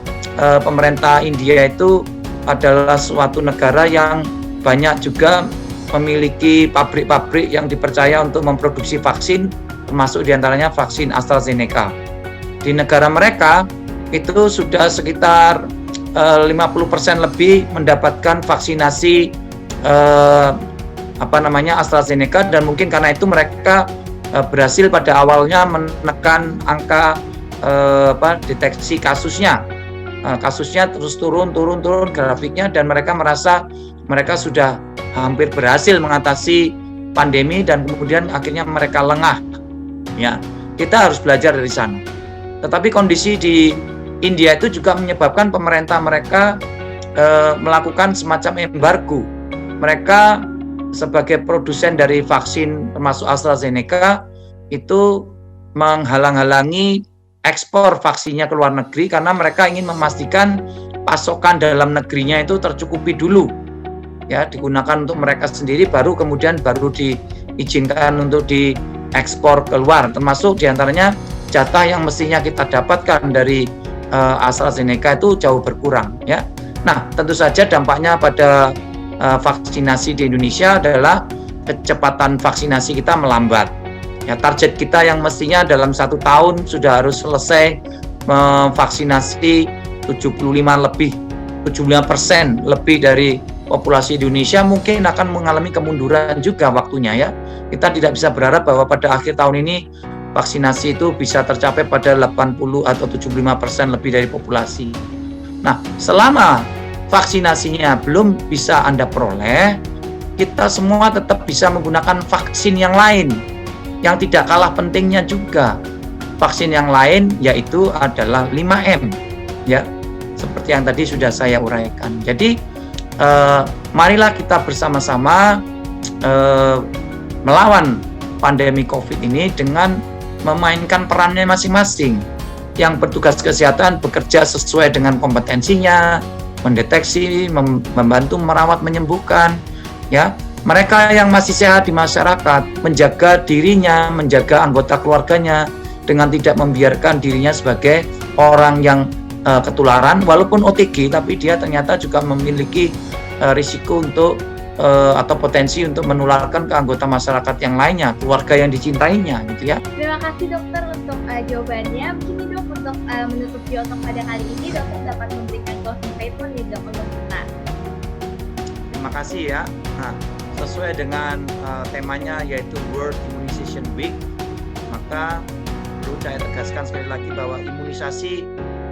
Speaker 2: pemerintah India itu adalah suatu negara yang banyak juga memiliki pabrik-pabrik yang dipercaya untuk memproduksi vaksin, termasuk diantaranya vaksin AstraZeneca. Di negara mereka itu sudah sekitar 50% lebih mendapatkan vaksinasi AstraZeneca, dan mungkin karena itu mereka berhasil pada awalnya menekan angka deteksi kasusnya. Kasusnya terus turun grafiknya, dan mereka merasa mereka sudah hampir berhasil mengatasi pandemi, dan kemudian akhirnya mereka lengah. Ya, kita harus belajar dari sana. Tetapi kondisi di India itu juga menyebabkan pemerintah mereka melakukan semacam embargo. Mereka sebagai produsen dari vaksin termasuk AstraZeneca itu menghalang-halangi ekspor vaksinnya ke luar negeri, karena mereka ingin memastikan pasokan dalam negerinya itu tercukupi dulu. Ya, digunakan untuk mereka sendiri, baru diizinkan untuk diekspor keluar, termasuk diantaranya jatah yang mestinya kita dapatkan dari AstraZeneca itu jauh berkurang ya. Nah, tentu saja dampaknya pada vaksinasi di Indonesia adalah kecepatan vaksinasi kita melambat ya. Target kita yang mestinya dalam 1 tahun sudah harus selesai memvaksinasi 75% lebih dari populasi Indonesia, mungkin akan mengalami kemunduran juga waktunya ya. Kita tidak bisa berharap bahwa pada akhir tahun ini vaksinasi itu bisa tercapai pada 80 atau 75% lebih dari populasi. Nah, selama vaksinasinya belum bisa Anda peroleh, kita semua tetap bisa menggunakan vaksin yang lain yang tidak kalah pentingnya juga. Vaksin yang lain yaitu adalah 5M ya, seperti yang tadi sudah saya uraikan. Jadi marilah kita bersama-sama melawan pandemi COVID ini dengan memainkan perannya masing-masing. Yang bertugas kesehatan bekerja sesuai dengan kompetensinya, mendeteksi, membantu merawat, menyembuhkan ya. Mereka yang masih sehat di masyarakat menjaga dirinya, menjaga anggota keluarganya dengan tidak membiarkan dirinya sebagai orang yang ketularan, walaupun OTG, tapi dia ternyata juga memiliki risiko untuk atau potensi untuk menularkan ke anggota masyarakat yang lainnya, keluarga yang dicintainya, gitu ya.
Speaker 1: Terima kasih dokter untuk jawabannya. Mungkin dok, untuk menutup dialog pada kali ini, dokter dapat memberikan closing statement nih dok untuk kita.
Speaker 2: Terima kasih ya. Nah, sesuai dengan temanya yaitu World Immunization Week, maka perlu saya tegaskan sekali lagi bahwa imunisasi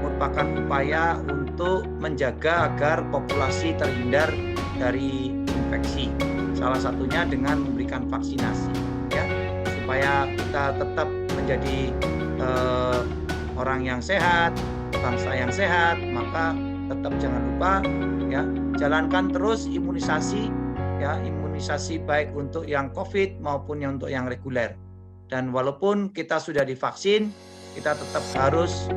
Speaker 2: merupakan upaya untuk menjaga agar populasi terhindar dari infeksi. Salah satunya dengan memberikan vaksinasi, ya, supaya kita tetap menjadi orang yang sehat, bangsa yang sehat. Maka tetap jangan lupa, ya, jalankan terus imunisasi, ya, imunisasi baik untuk yang COVID maupun yang untuk yang reguler. Dan walaupun kita sudah divaksin, kita tetap harus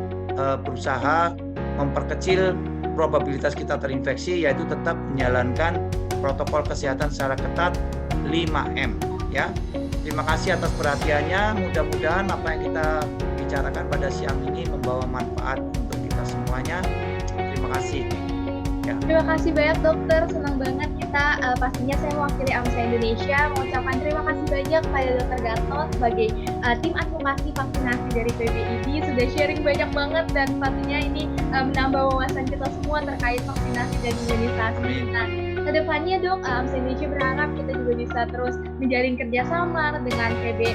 Speaker 2: berusaha memperkecil probabilitas kita terinfeksi, yaitu tetap menjalankan protokol kesehatan secara ketat 5M ya. Terima kasih atas perhatiannya. Mudah-mudahan apa yang kita bicarakan pada siang ini membawa manfaat untuk kita semuanya. Terima kasih. Ya.
Speaker 1: Terima kasih banyak dokter, senang banget kita pastinya saya mewakili AMSA Indonesia mengucapkan terima kasih banyak kepada Dr. Gatot sebagai tim advokasi vaksinasi dari PBID, sudah sharing banyak banget dan pastinya ini menambah wawasan kita semua terkait vaksinasi dan imunisasi. Nah, kedepannya dok, AMSA Indonesia berharap kita juga bisa terus menjalin kerjasama dengan tim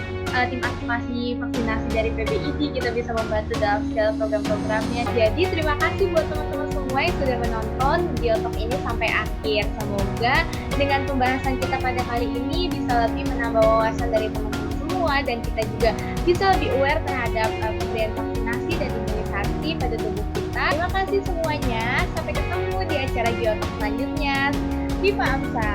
Speaker 1: advokasi vaksinasi dari PBID, kita bisa membantu dalam segala program-programnya. Jadi terima kasih buat teman-teman semua semua yang sudah menonton Geotalk ini sampai akhir. Semoga dengan pembahasan kita pada kali ini bisa lebih menambah wawasan dari teman-teman semua dan kita juga bisa lebih aware terhadap pemberian vaksinasi dan imunisasi pada tubuh kita. Terima kasih semuanya. Sampai ketemu di acara Geotalk selanjutnya. Diva Amsa.